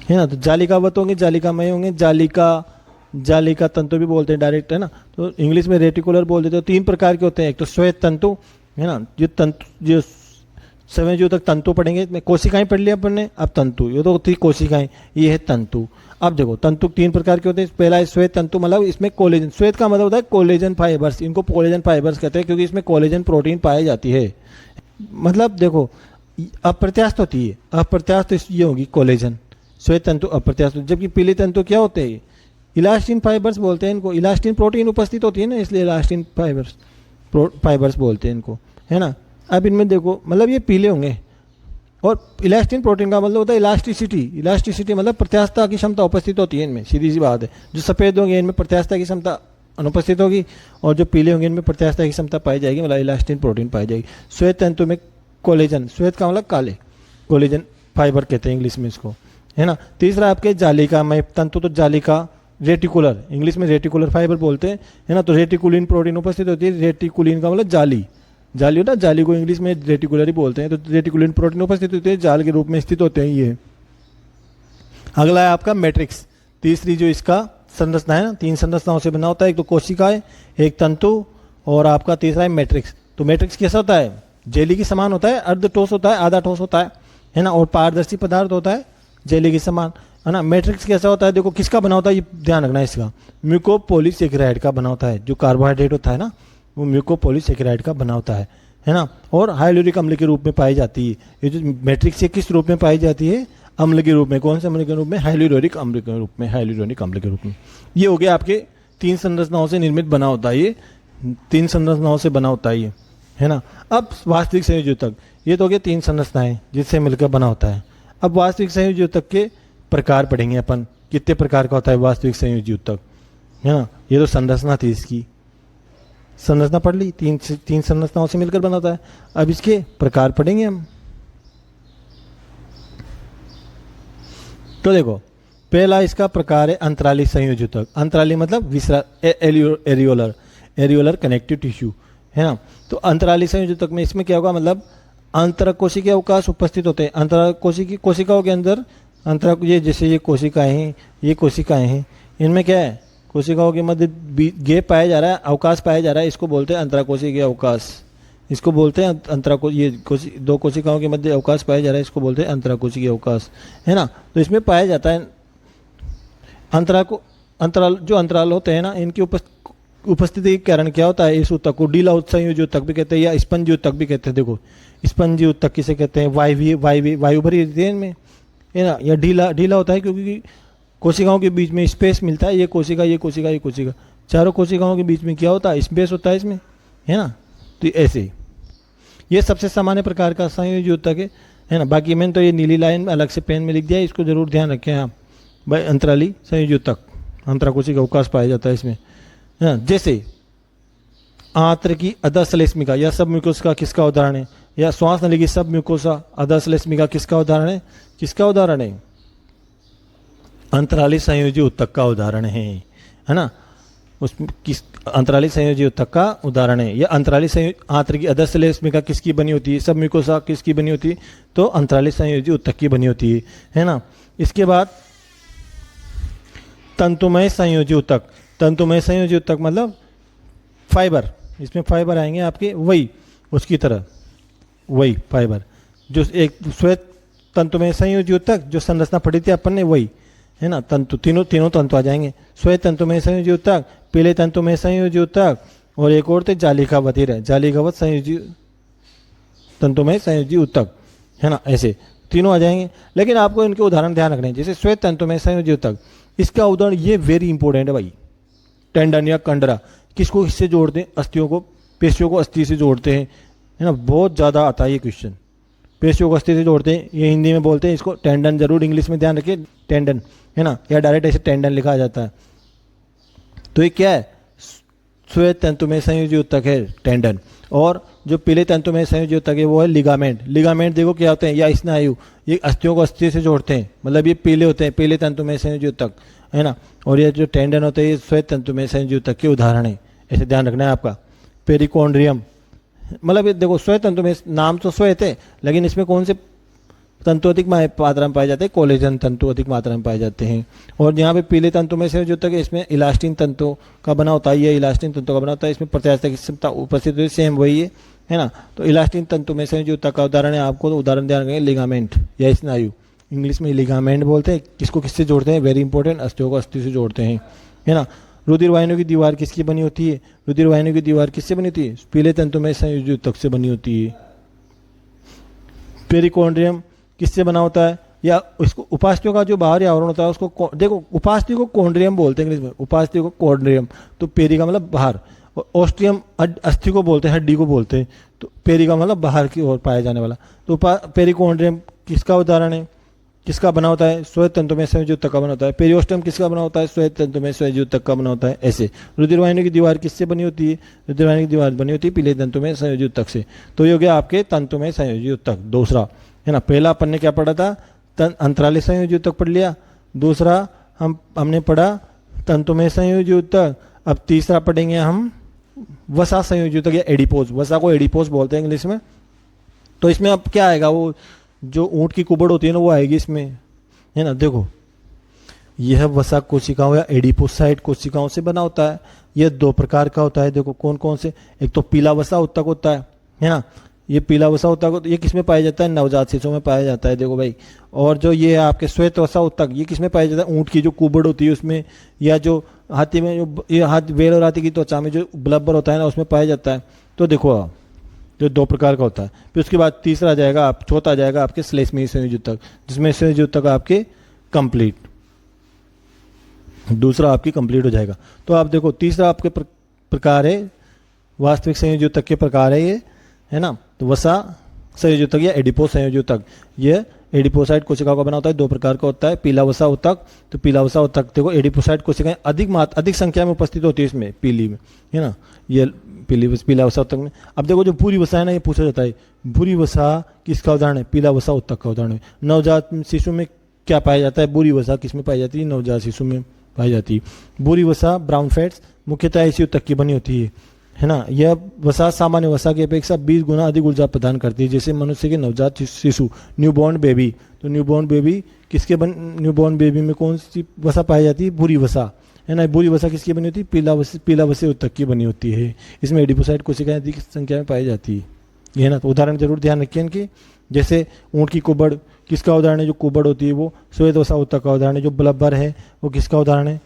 है ना। तो जालिकावत होंगे, जालिकामय होंगे, जालिका तंतु भी बोलते हैं डायरेक्ट, है ना। तो इंग्लिश में रेटिकुलर बोल देते हैं। 3 प्रकार के होते हैं, एक तो श्वेत तंतु, है ना, जो तंतु जो संयोजी ऊतक तंतु पढ़ेंगे, इसमें कोशिकाएं पढ़ लिया अपन ने, अब तंतु, ये तो थी कोशिकाएं, ये है तंतु। अब देखो तंतु 3 प्रकार के होते हैं। पहला है श्वेत तंतु, मतलब इसमें कोलेजन, श्वेत का मतलब होता है कोलेजन फाइबर्स, इनको कोलेजन फाइबर्स कहते हैं क्योंकि इसमें कोलेजन प्रोटीन पाई जाती है। मतलब देखो अप्रत्यास्थ होती है, अप्रत्यास्थ ये होगी कोलेजन, श्वेत तंतु अप्रत्यास्थ। जबकि पीले तंतु क्या होते हैं, इलास्टिन फाइबर्स बोलते हैं इनको, इलास्टिन प्रोटीन उपस्थित होती है ना, इसलिए इलास्टिन फाइबर्स बोलते हैं इनको, है ना। अब इनमें देखो मतलब ये पीले होंगे, और इलास्टिन प्रोटीन का मतलब होता है इलास्टिसिटी, इलास्टिसिटी मतलब प्रत्यास्थता की क्षमता उपस्थित होती है इनमें, सीधी सी बात है। जो सफ़ेद होंगे इनमें प्रत्यास्थता की क्षमता अनुपस्थित होगी, और जो पीले होंगे इनमें प्रत्यास्थता की क्षमता पाई जाएगी, मतलब इलास्टिन प्रोटीन पाई जाएगी। श्वेत तंतु में कोलेजन, श्वेत का मतलब काले, कोलेजन फाइबर कहते हैं इंग्लिश में इसको, है ना। तीसरा आपके जालिकामय तंतु, तो जालिका रेटिकुलर, इंग्लिश में रेटिकुलर फाइबर बोलते हैं, है ना। तो रेटिकुलिन प्रोटीन उपस्थित होती है, रेटिकुलिन का मतलब जाली, जाली होता है, जाली को इंग्लिश में रेटिकुलर ही बोलते हैं। तो रेटिकुलिन प्रोटीन उपस्थित होते हैं, जाल के रूप में स्थित होते हैं ये। अगला है आपका मैट्रिक्स, तीसरी जो इसका संरचना है ना, 3 संरचनाओं से बना होता है, एक तो कोशिकाएं, एक तंतु, और आपका तीसरा है मैट्रिक्स। तो मैट्रिक्स कैसा होता है, जेली के समान होता है, अर्ध ठोस होता है, आधा ठोस होता है ना, और पारदर्शी पदार्थ होता है जेली के समान, है ना। मैट्रिक्स कैसा होता है, देखो किसका बना होता है, ये ध्यान रखना है इसका, म्यूकोपॉलीसेकेराइड का बना होता है। जो कार्बोहाइड्रेट होता है ना, वो म्यूकोपॉलीसेकेराइड का बना होता है ना। और हाइलोरिक अम्ल के रूप में पाई जाती है। ये जो मैट्रिक्स किस रूप में पाई जाती है, अम्ल के रूप में। कौन से अम्ल के रूप में, हाइलोरिक अम्ल के रूप में, हाइलोरिक अम्ल के रूप में। ये हो गया आपके 3 संरचनाओं से निर्मित बना होता है, ये 3 संरचनाओं से बना होता है ये, है ना। अब वास्तविक संयोजी ऊतक, ये तो हो गया 3 संरचनाएं जिससे मिलकर बना होता है। अब वास्तविक संयोजी ऊतक के प्रकार पढ़ेंगे अपन, कितने प्रकार का होता है वास्तविक संयोजी ऊतक, है ना। ये तो संरचना थी, इसकी संरचना पढ़ ली, 3 संरचनाओं से मिलकर बना होता है। अब इसके प्रकार पढ़ेंगे हम। तो देखो पहला इसका प्रकार है अंतराली संयोजी ऊतक। अंतराली मतलब एरियोलर कनेक्टिव टिश्यू, है ना। तो अंतराली संयोजी ऊतक में इसमें क्या होगा, मतलब अंतरकोशिकीय अवकाश उपस्थित होते हैं। अंतरकोशिकीय कोशिकाओं के अंदर ये जैसे ये कोशिकाएं हैं, ये कोशिकाएं हैं, इनमें क्या है, कोशिकाओं के मध्य गैप पाया जा रहा है, अवकाश पाया जा रहा है, इसको बोलते हैं अंतराकोशिकीय अवकाश। इसको बोलते हैं ये 2 कोशिकाओं के मध्य अवकाश पाया जा रहा है, इसको बोलते हैं अंतराकोशिकीय अवकाश, है ना। तो इसमें पाया जाता है अंतराल, जो अंतराल होते हैं ना, इनकी उपस्थिति के कारण क्या होता है, इस ऊतक को ढीला संयोजी ऊतक भी कहते हैं, या स्पंजी ऊतक भी कहते हैं। देखो स्पंजी ऊतक किसे कहते हैं, वायु भरी रहती है इनमें, है ना। या ढीला होता है क्योंकि कोशिकाओं के बीच में स्पेस मिलता है, ये कोशिका, चारों कोशिकाओं के बीच में क्या होता है, स्पेस होता है इसमें, है ना। तो ऐसे ये सबसे सामान्य प्रकार का संयोजी ऊतक है ना। बाकी मैंने तो ये नीली लाइन अलग से पेन में लिख दिया है, इसको जरूर ध्यान रखें आप भाई। अंतराली संयोजी ऊतक, अंतराकोशिकीय अवकाश पाया जाता है इसमें, है ना। जैसे आंत्र की अधश्लेष्मिका या सब म्यूकोसा किसका उदाहरण है, या श्वास नली की सब म्यूकोसा अधश्लेष्मिका किसका उदाहरण है, अंतराली संयोजी ऊतक का उदाहरण है ना। उस किस अंतराली संयोजी ऊतक का उदाहरण है। या अंतराली आंत्र की अधश्लेष्मिका किसकी बनी होती है, सब म्यूकोसा किसकी बनी होती है, तो अंतराली संयोजी ऊतक की बनी होती है ना। इसके बाद तंतुमय संयोजी ऊतक। तंतुमय संयोजी ऊतक मतलब फाइबर, इसमें फाइबर आएंगे आपके, वही उसकी तरह वही फाइबर जो एक श्वेत तंतुमय संयोजी ऊतक जो संरचना पढ़ी थी अपन ने, वही है ना। तंतु तीनों तंतु आ जाएंगे, श्वेत तंतुमय संयोजी ऊतक, पीले तंतुमय संयोजी ऊतक, और एक और थे जालिकावत ही रहे, जालिकावत संयोजी तंतुमय संयोजी ऊतक, है ना। ऐसे तीनों आ जाएंगे, लेकिन आपको इनके उदाहरण ध्यान रखने हैं। जैसे श्वेत तंतुमय संयोजी ऊतक, इसका उदाहरण ये वेरी इंपॉर्टेंट है भाई, टेंडन या कंडरा, किसको किससे जोड़ते हैं? अस्थियों को, पेशियों को अस्थि से जोड़ते हैं, है ना। बहुत ज़्यादा आता है ये क्वेश्चन, पेशियों को अस्थि से जोड़ते हैं, ये हिंदी में बोलते हैं इसको टेंडन, जरूर इंग्लिश में ध्यान रखिए टेंडन, है ना, या डायरेक्ट ऐसे टेंडन लिखा जाता है। तो ये क्या है? श्वेत तंतु में संयोजी ऊतक है टेंडन, और जो पीले तंतु में संयोजी ऊतक है वो है लिगामेंट। लिगामेंट देखो क्या होते हैं, या स्नायु, ये अस्थियों को अस्थि से जोड़ते हैं, मतलब ये पीले होते हैं, पीले तंतु में संयोजी ऊतक, है ना। और ये जो टेंडन होते हैं ये श्वेत तंतु में संयोजी ऊतक के उदाहरण है, ऐसे ध्यान रखना है आपका। पेरिकोन्ड्रियम, मतलब ये देखो श्वेत तंतु में, नाम तो श्वेत है लेकिन इसमें कौन से तंतु अधिक मात्रा में पाए जाते हैं? कोलेजन तंतु अधिक मात्रा में पाए जाते हैं। और यहाँ पे पीले तंतु में से जो तक इसमें इलास्टिन तंतु का बना होता है, ये इलास्टिन तंतु का बना होता है, इसमें प्रत्यास्थता की क्षमता उपस्थित होती है, सेम वही है ना। तो इलास्टिन तंतु में से जो तक का उदाहरण है, आपको तो उदाहरण ध्यान रखेंगे लिगामेंट या स्नायु, इंग्लिश में लिगामेंट बोलते हैं। किसको किससे जोड़ते हैं? वेरी इंपॉर्टेंट, अस्थियों को अस्थि से जोड़ते हैं, है ना। रुधिर वाहिनियों की दीवार किसकी बनी होती है? रुधिर वाहिनियों की दीवार किससे बनी होती है? पीले तंतु में संयोजी ऊतक से बनी होती है। पेरिकोन्ड्रियम किससे बना होता है? या इसको उपास्थ्यों का जो बाहरी आवरण होता है उसको देखो, उपास्थि को कोन्ड्रियम बोलते हैं इंग्लिश में, उपास्थि को कोन्ड्रियम, तो पेरी का मतलब बाहर, और ओस्टियम अस्थि को बोलते हैं, हड्डी को बोलते हैं, तो पेरी का मतलब बाहर की ओर पाया जाने वाला। तो पेरिकोन्ड्रियम किसका उदाहरण है? किसका बना होता है? श्वेत तंतु में संयोजी ऊतक का बना होता है। पेरियोस्टम किसका बना होता है? श्वेत तंतु में संयोजी ऊतक का बना होता है। ऐसे रुधिर वाहिनी की दीवार किससे बनी होती है? रुधिर वाहिनी की दीवार बनी होती है पीले तंतु में संयोजी ऊतक से। तो ये हो गया आपके तंतु में संयोजी ऊतक दूसरा, है ना। पहला अपन ने क्या पढ़ा था? अंतराली संयोजी ऊतक पढ़ लिया। दूसरा हमने पढ़ा तंतु में संयोजी ऊतक। अब तीसरा पढ़ेंगे हम वसा संयोजी ऊतक या एडिपोज। वसा को एडिपोज बोलते हैं इंग्लिश में। तो इसमें अब क्या आएगा? वो जो ऊंट की कुबड़ होती है ना वो आएगी इसमें, है ना। देखो यह वसा कोशिकाओं या एडिपोसाइट कोशिकाओं से बना होता है। यह दो प्रकार का होता है, देखो कौन कौन से। एक तो पीला वसा ऊतक होता है ना। ये पीला वसा ऊतक ये किस में पाया जाता है? नवजात शिशुओं में पाया जाता है, देखो भाई। और जो ये आपके श्वेत वसा ऊतक ये किस में पाया जाता है? ऊंट की जो कुबड़ होती है उसमें, या जो हाथी में जो ये वेल और हाथी की त्वचा में जो ब्लबर होता है ना उसमें पाया जाता है। तो देखो जो दो प्रकार का होता है। फिर उसके बाद तीसरा जाएगा आप, चौथा जाएगा आपके श्लेष्मीय संयोजी ऊतक, जिसमें संयोजी ऊतक आपके कंप्लीट, दूसरा आपकी कंप्लीट हो जाएगा। तो आप देखो तीसरा आपके प्रकार है वास्तविक संयोजी ऊतक के प्रकार है ये, है ना। तो वसा संयोजी ऊतक या एडिपोज संयोजी ऊतक, ये एडिपोसाइट कोशिकाओं का बना होता है। दो प्रकार का होता है, पीला वसा ऊतक। तो पीला वसा ऊतक देखो एडिपोसाइट कोशिकाएं अधिक संख्या में उपस्थित होती है इसमें, पीली में, है ना। ये पीला वसा ऊतक में। अब देखो जो भूरी वसा है ना, ये पूछा जाता है भूरी वसा किसका उदाहरण है? पीला वसा ऊतक का उदाहरण है। नवजात शिशु में क्या पाया जाता है? भूरी वसा किस में पाई जाती है? नवजात शिशु में पाई जाती है। भूरी वसा ब्राउन फैट्स मुख्यतः इसी ऊतक की बनी होती है ना। यह वसा सामान्य वसा की अपेक्षा 20 गुना अधिक ऊर्जा प्रदान करती है, जैसे मनुष्य के नवजात शिशु, न्यूबॉर्न बेबी। तो न्यूबॉर्न बेबी न्यूबॉर्न बेबी में कौन सी वसा पाई जाती है? भूरी वसा, है ना। भूरी वसा किसकी बनी होती है? पीला वसे ऊतक की बनी होती है। इसमें एडिपोसाइट कोशिकाएं अधिक संख्या में पाई जाती है, ये ना। तो उदाहरण जरूर ध्यान रखिए इनकी। जैसे ऊँट की कुबड़ किसका उदाहरण है? जो कुबड़ होती है वो श्वेत वसा ऊतक का उदाहरण है। जो ब्लबर है वो किसका उदाहरण है?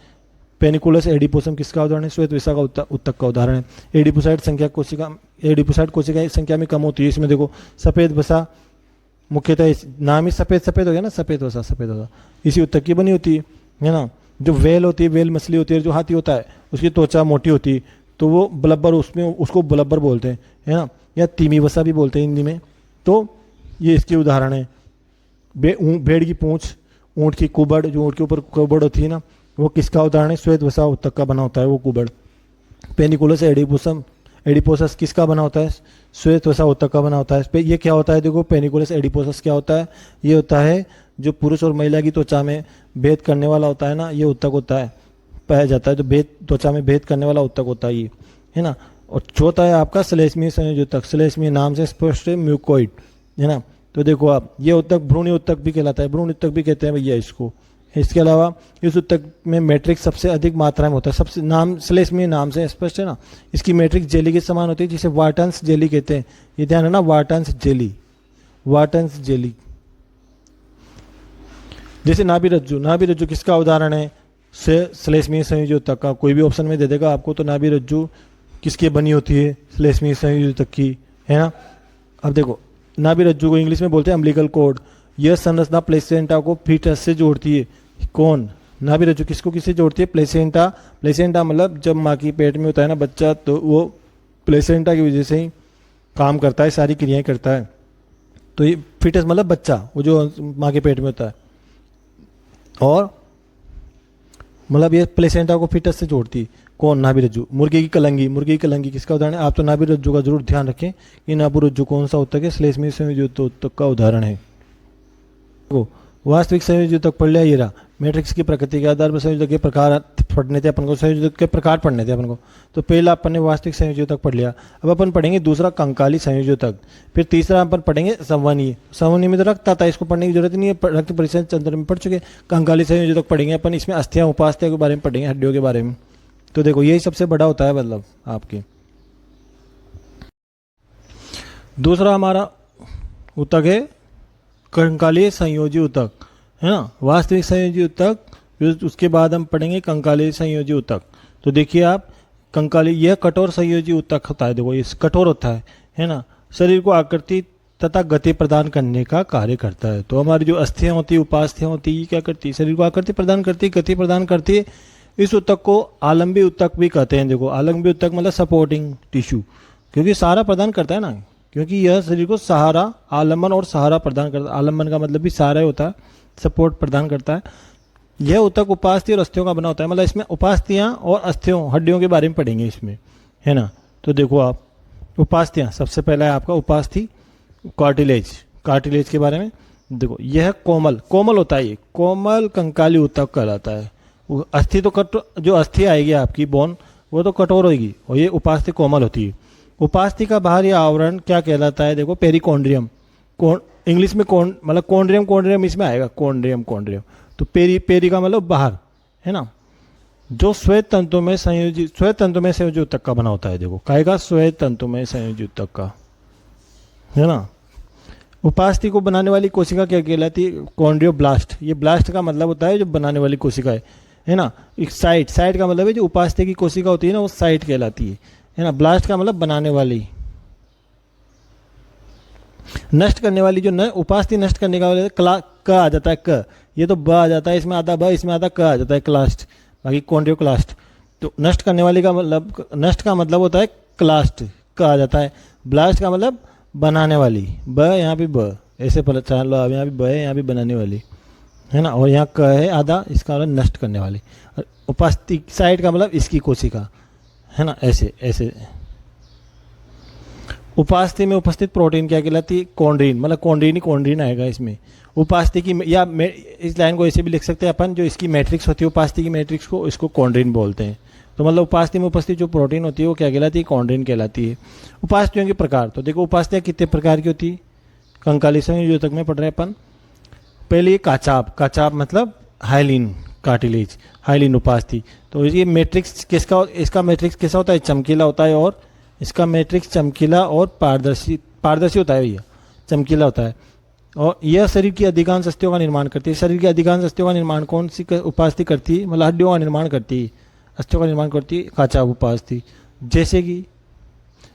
पेनिकुलस एडिपोसम किसका उदाहरण है? श्वेत वसा का ऊतक का उदाहरण है। एडिपोसाइट कोशिकाएं संख्या में कम होती है। इसमें देखो सफेद वसा मुख्यतः, नाम ही सफेद हो गया ना, सफेद वसा इसी ऊतक की बनी होती है ना। जो वेल होती है, वेल मछली होती है, जो हाथी होता है उसकी त्वचा मोटी होती है, तो वो ब्लबर, उसमें उसको ब्लबर बोलते हैं, है ना। या तीमी वसा भी बोलते हैं हिंदी में। तो ये इसके उदाहरण है। भेड़ की पूंछ, ऊँट की कुबड़, जो ऊँट के ऊपर कुबड़ होती है ना, वो किसका उदाहरण है? श्वेत वसा ऊतक का बना होता है वो कुबड़। पेनिकुलस एडिपोसस किसका बना होता है? श्वेत वसा ऊतक का बना होता है। ये क्या होता है? देखो पेनिकुलस एडिपोसस क्या होता है? ये होता है जो पुरुष और महिला की त्वचा में भेद करने वाला होता है ना, ये ऊतक होता है, पाया जाता है। जो त्वचा में भेद करने वाला ऊतक होता है ये, है ना। और चौथा है आपका श्लेष्मीय संयोजी ऊतक। श्लेष्मीय नाम से स्पष्ट है, म्यूकोइड, है ना। तो देखो आप, ये ऊतक भ्रूण ऊतक भी कहलाता है, भ्रूण ऊतक भी कहते हैं भैया इसको। इसके अलावा इस ऊतक में मैट्रिक्स सबसे अधिक मात्रा में होता है। सबसे नाम श्लेष्मीय नाम से स्पष्ट है ना। इसकी मैट्रिक्स जेली के समान होती है, जिसे वाटन्स जेली कहते हैं। ये ध्यान है ना, वाटन्स जेली। जैसे नाभि रज्जु किसका उदाहरण है? श्लेष्मीय संयोजी ऊतक का। कोई भी ऑप्शन में दे देगा आपको। तो नाभि रज्जु किसकी बनी होती है? श्लेष्मीय संयोजी ऊतक की, है ना। अब देखो नाभि रज्जु को इंग्लिश में बोलते हैं अम्बिलिकल कॉर्ड। यह संरचना प्लेसेंटा को फीटस से जोड़ती है। कौन? नाभि रज्जु किसको किससे जोड़ती है? प्लेसेंटा। प्लेसेंटा मतलब जब माँ की पेट में होता है ना बच्चा, तो वो प्लेसेंटा की वजह से ही काम करता है, सारी क्रियाएं करता है। तो ये फिटस मतलब बच्चा, वो जो माँ के पेट में होता है, और मतलब ये प्लेसेंटा को फिटस से जोड़ती है। कौन? नाभि रज्जु। मुर्गे की कलंगी। मुर्गे की कलंगी किसका उदाहरण है? आप तो नाभि रज्जु का जरूर ध्यान रखें कि नाभि रज्जु कौन सा ऊतक है? श्लेष्मी संयोजी ऊतक का उदाहरण है। को वास्तविक संयोजी ऊतक पढ़ लिया। ये रहा मैट्रिक्स की प्रकृति के आधार पर संयोजक के प्रकार पढ़ने थे अपन को, संयोजक के प्रकार पढ़ने थे अपन को। तो पहला अपन ने वास्तविक संयोजी ऊतक पढ़ लिया। अब अपन पढ़ेंगे दूसरा कंकाली संयोजी ऊतक, फिर तीसरा अपन पढ़ेंगे संवहनीय। संवहनीय में तो रक्त आता है, इसको पढ़ने की जरूरत नहीं है, रक्त परिसंचरण तंत्र में पढ़ चुके। कंकाली संयोजी ऊतक पढ़ेंगे अपन, इसमें अस्थियां उपास्थियां के बारे में पढ़ेंगे, हड्डियों के बारे में। तो देखो यही सबसे बड़ा होता है मतलब आपके। दूसरा हमारा ऊतक है कंकालीय संयोजी ऊतक, है ना, वास्तविक संयोजी ऊतक। फिर उसके बाद हम पढ़ेंगे कंकालीय संयोजी ऊतक। तो देखिए आप, कंकाली यह कठोर संयोजी ऊतक होता है। देखो ये कठोर होता है ना, शरीर को आकृति तथा गति प्रदान करने का कार्य करता है। तो हमारी जो अस्थियां होती है, उपास्थियां होती है, ये क्या करती है? शरीर को आकृति प्रदान करती है, गति प्रदान करती है। इस ऊतक को आलंबी ऊतक भी कहते हैं। देखो आलंबी ऊतक मतलब सपोर्टिंग टिश्यू, क्योंकि सहारा प्रदान करता है ना, क्योंकि यह शरीर को सहारा, आलम्बन और सहारा प्रदान करता है। आलम्बन का मतलब भी सहारा होता है, सपोर्ट प्रदान करता है। यह ऊतक उपास्थि और अस्थियों का बना होता है। मतलब इसमें उपास्थियां और अस्थियों, हड्डियों के बारे में पढ़ेंगे इसमें, है ना। तो देखो आप, उपास्थियां सबसे पहला है आपका उपास्थि कार्टिलेज। कार्टिलेज के बारे में देखो, यह कोमल कोमल होता है, ये कोमल कंकाली ऊतक कहलाता है। अस्थि तो जो अस्थि आएगी आपकी बोन, वो तो कठोर होगी, और ये उपास्थि कोमल होती है। उपास्थि का बाहरी आवरण क्या कहलाता है? देखो पेरिकोन्ड्रियम। इंग्लिश में मतलब कोन्ड्रियम इसमें आएगा, कोन्ड्रियम। तो पेरी का मतलब बाहर, है ना, जो श्वेत तंतु में संयोजी ऊतक का बना होता है। देखो कहेगा श्वेत तंतु में संयोजी ऊतक का, है ना। उपास्थि को बनाने वाली कोशिका क्या कहलाती है? कॉन्ड्रियोब्लास्ट। ये ब्लास्ट का मतलब होता है जो बनाने वाली कोशिका है ना। एक साइट का मतलब है जो उपास्थि की कोशिका होती है ना, वो साइट कहलाती है ना। ब्लास्ट का मतलब बनाने वाली, नष्ट करने वाली। जो उपास्थि नष्ट करने का क आ जाता है, क, ये तो ब आ जाता है, इसमें आधा ब, इसमें आधा क आ जाता है, क्लास्ट, बाकी कॉन्ड्रियोक्लास्ट। तो नष्ट करने वाली का मतलब, नष्ट का मतलब होता है क्लास्ट, क आ जाता है। ब्लास्ट का मतलब बनाने वाली, ब, यहाँ भी ब, ऐसे पहचान लो आप, यहाँ भी ब है, यहाँ भी बनाने वाली, है ना, और यहाँ क है आधा, इसका मतलब नष्ट करने वाली। उपास्थि साइड का मतलब इसकी कोशिका, है ना, ऐसे ऐसे। उपास्थि में उपस्थित प्रोटीन क्या कहलाती है? कॉन्ड्रीन। मतलब कॉन्ड्रीन आएगा इसमें। उपास्थि की, या इस लाइन को ऐसे भी लिख सकते हैं अपन, जो इसकी मैट्रिक्स होती है उपास्थि की मैट्रिक्स को, इसको कॉन्ड्रीन बोलते हैं। तो मतलब उपास्थि में उपस्थित जो प्रोटीन होती है वो क्या कहलाती है? कॉन्ड्रीन कहलाती है। उपास्थियों के प्रकार, तो देखो उपास्थियाँ कितने प्रकार की होती है? कंकाली संयोजी ऊतक में पढ़ रहे हैं अपन। पहले ये काचाप मतलब हाइलिन कार्टिलेज, हाइलिन उपास्थि। तो ये मैट्रिक्स किसका, इसका मैट्रिक्स कैसा होता है? चमकीला होता है, और इसका मैट्रिक्स चमकीला और पारदर्शी होता है भैया, चमकीला होता है। और यह शरीर की अधिकांश अस्थियों का निर्माण करती है। शरीर की अधिकांश अस्थियों का निर्माण कौन सी उपास्थि करती है? मतलब हड्डियों का निर्माण करती है, अस्थियों का निर्माण करती है काचाप उपास्थि। जैसे कि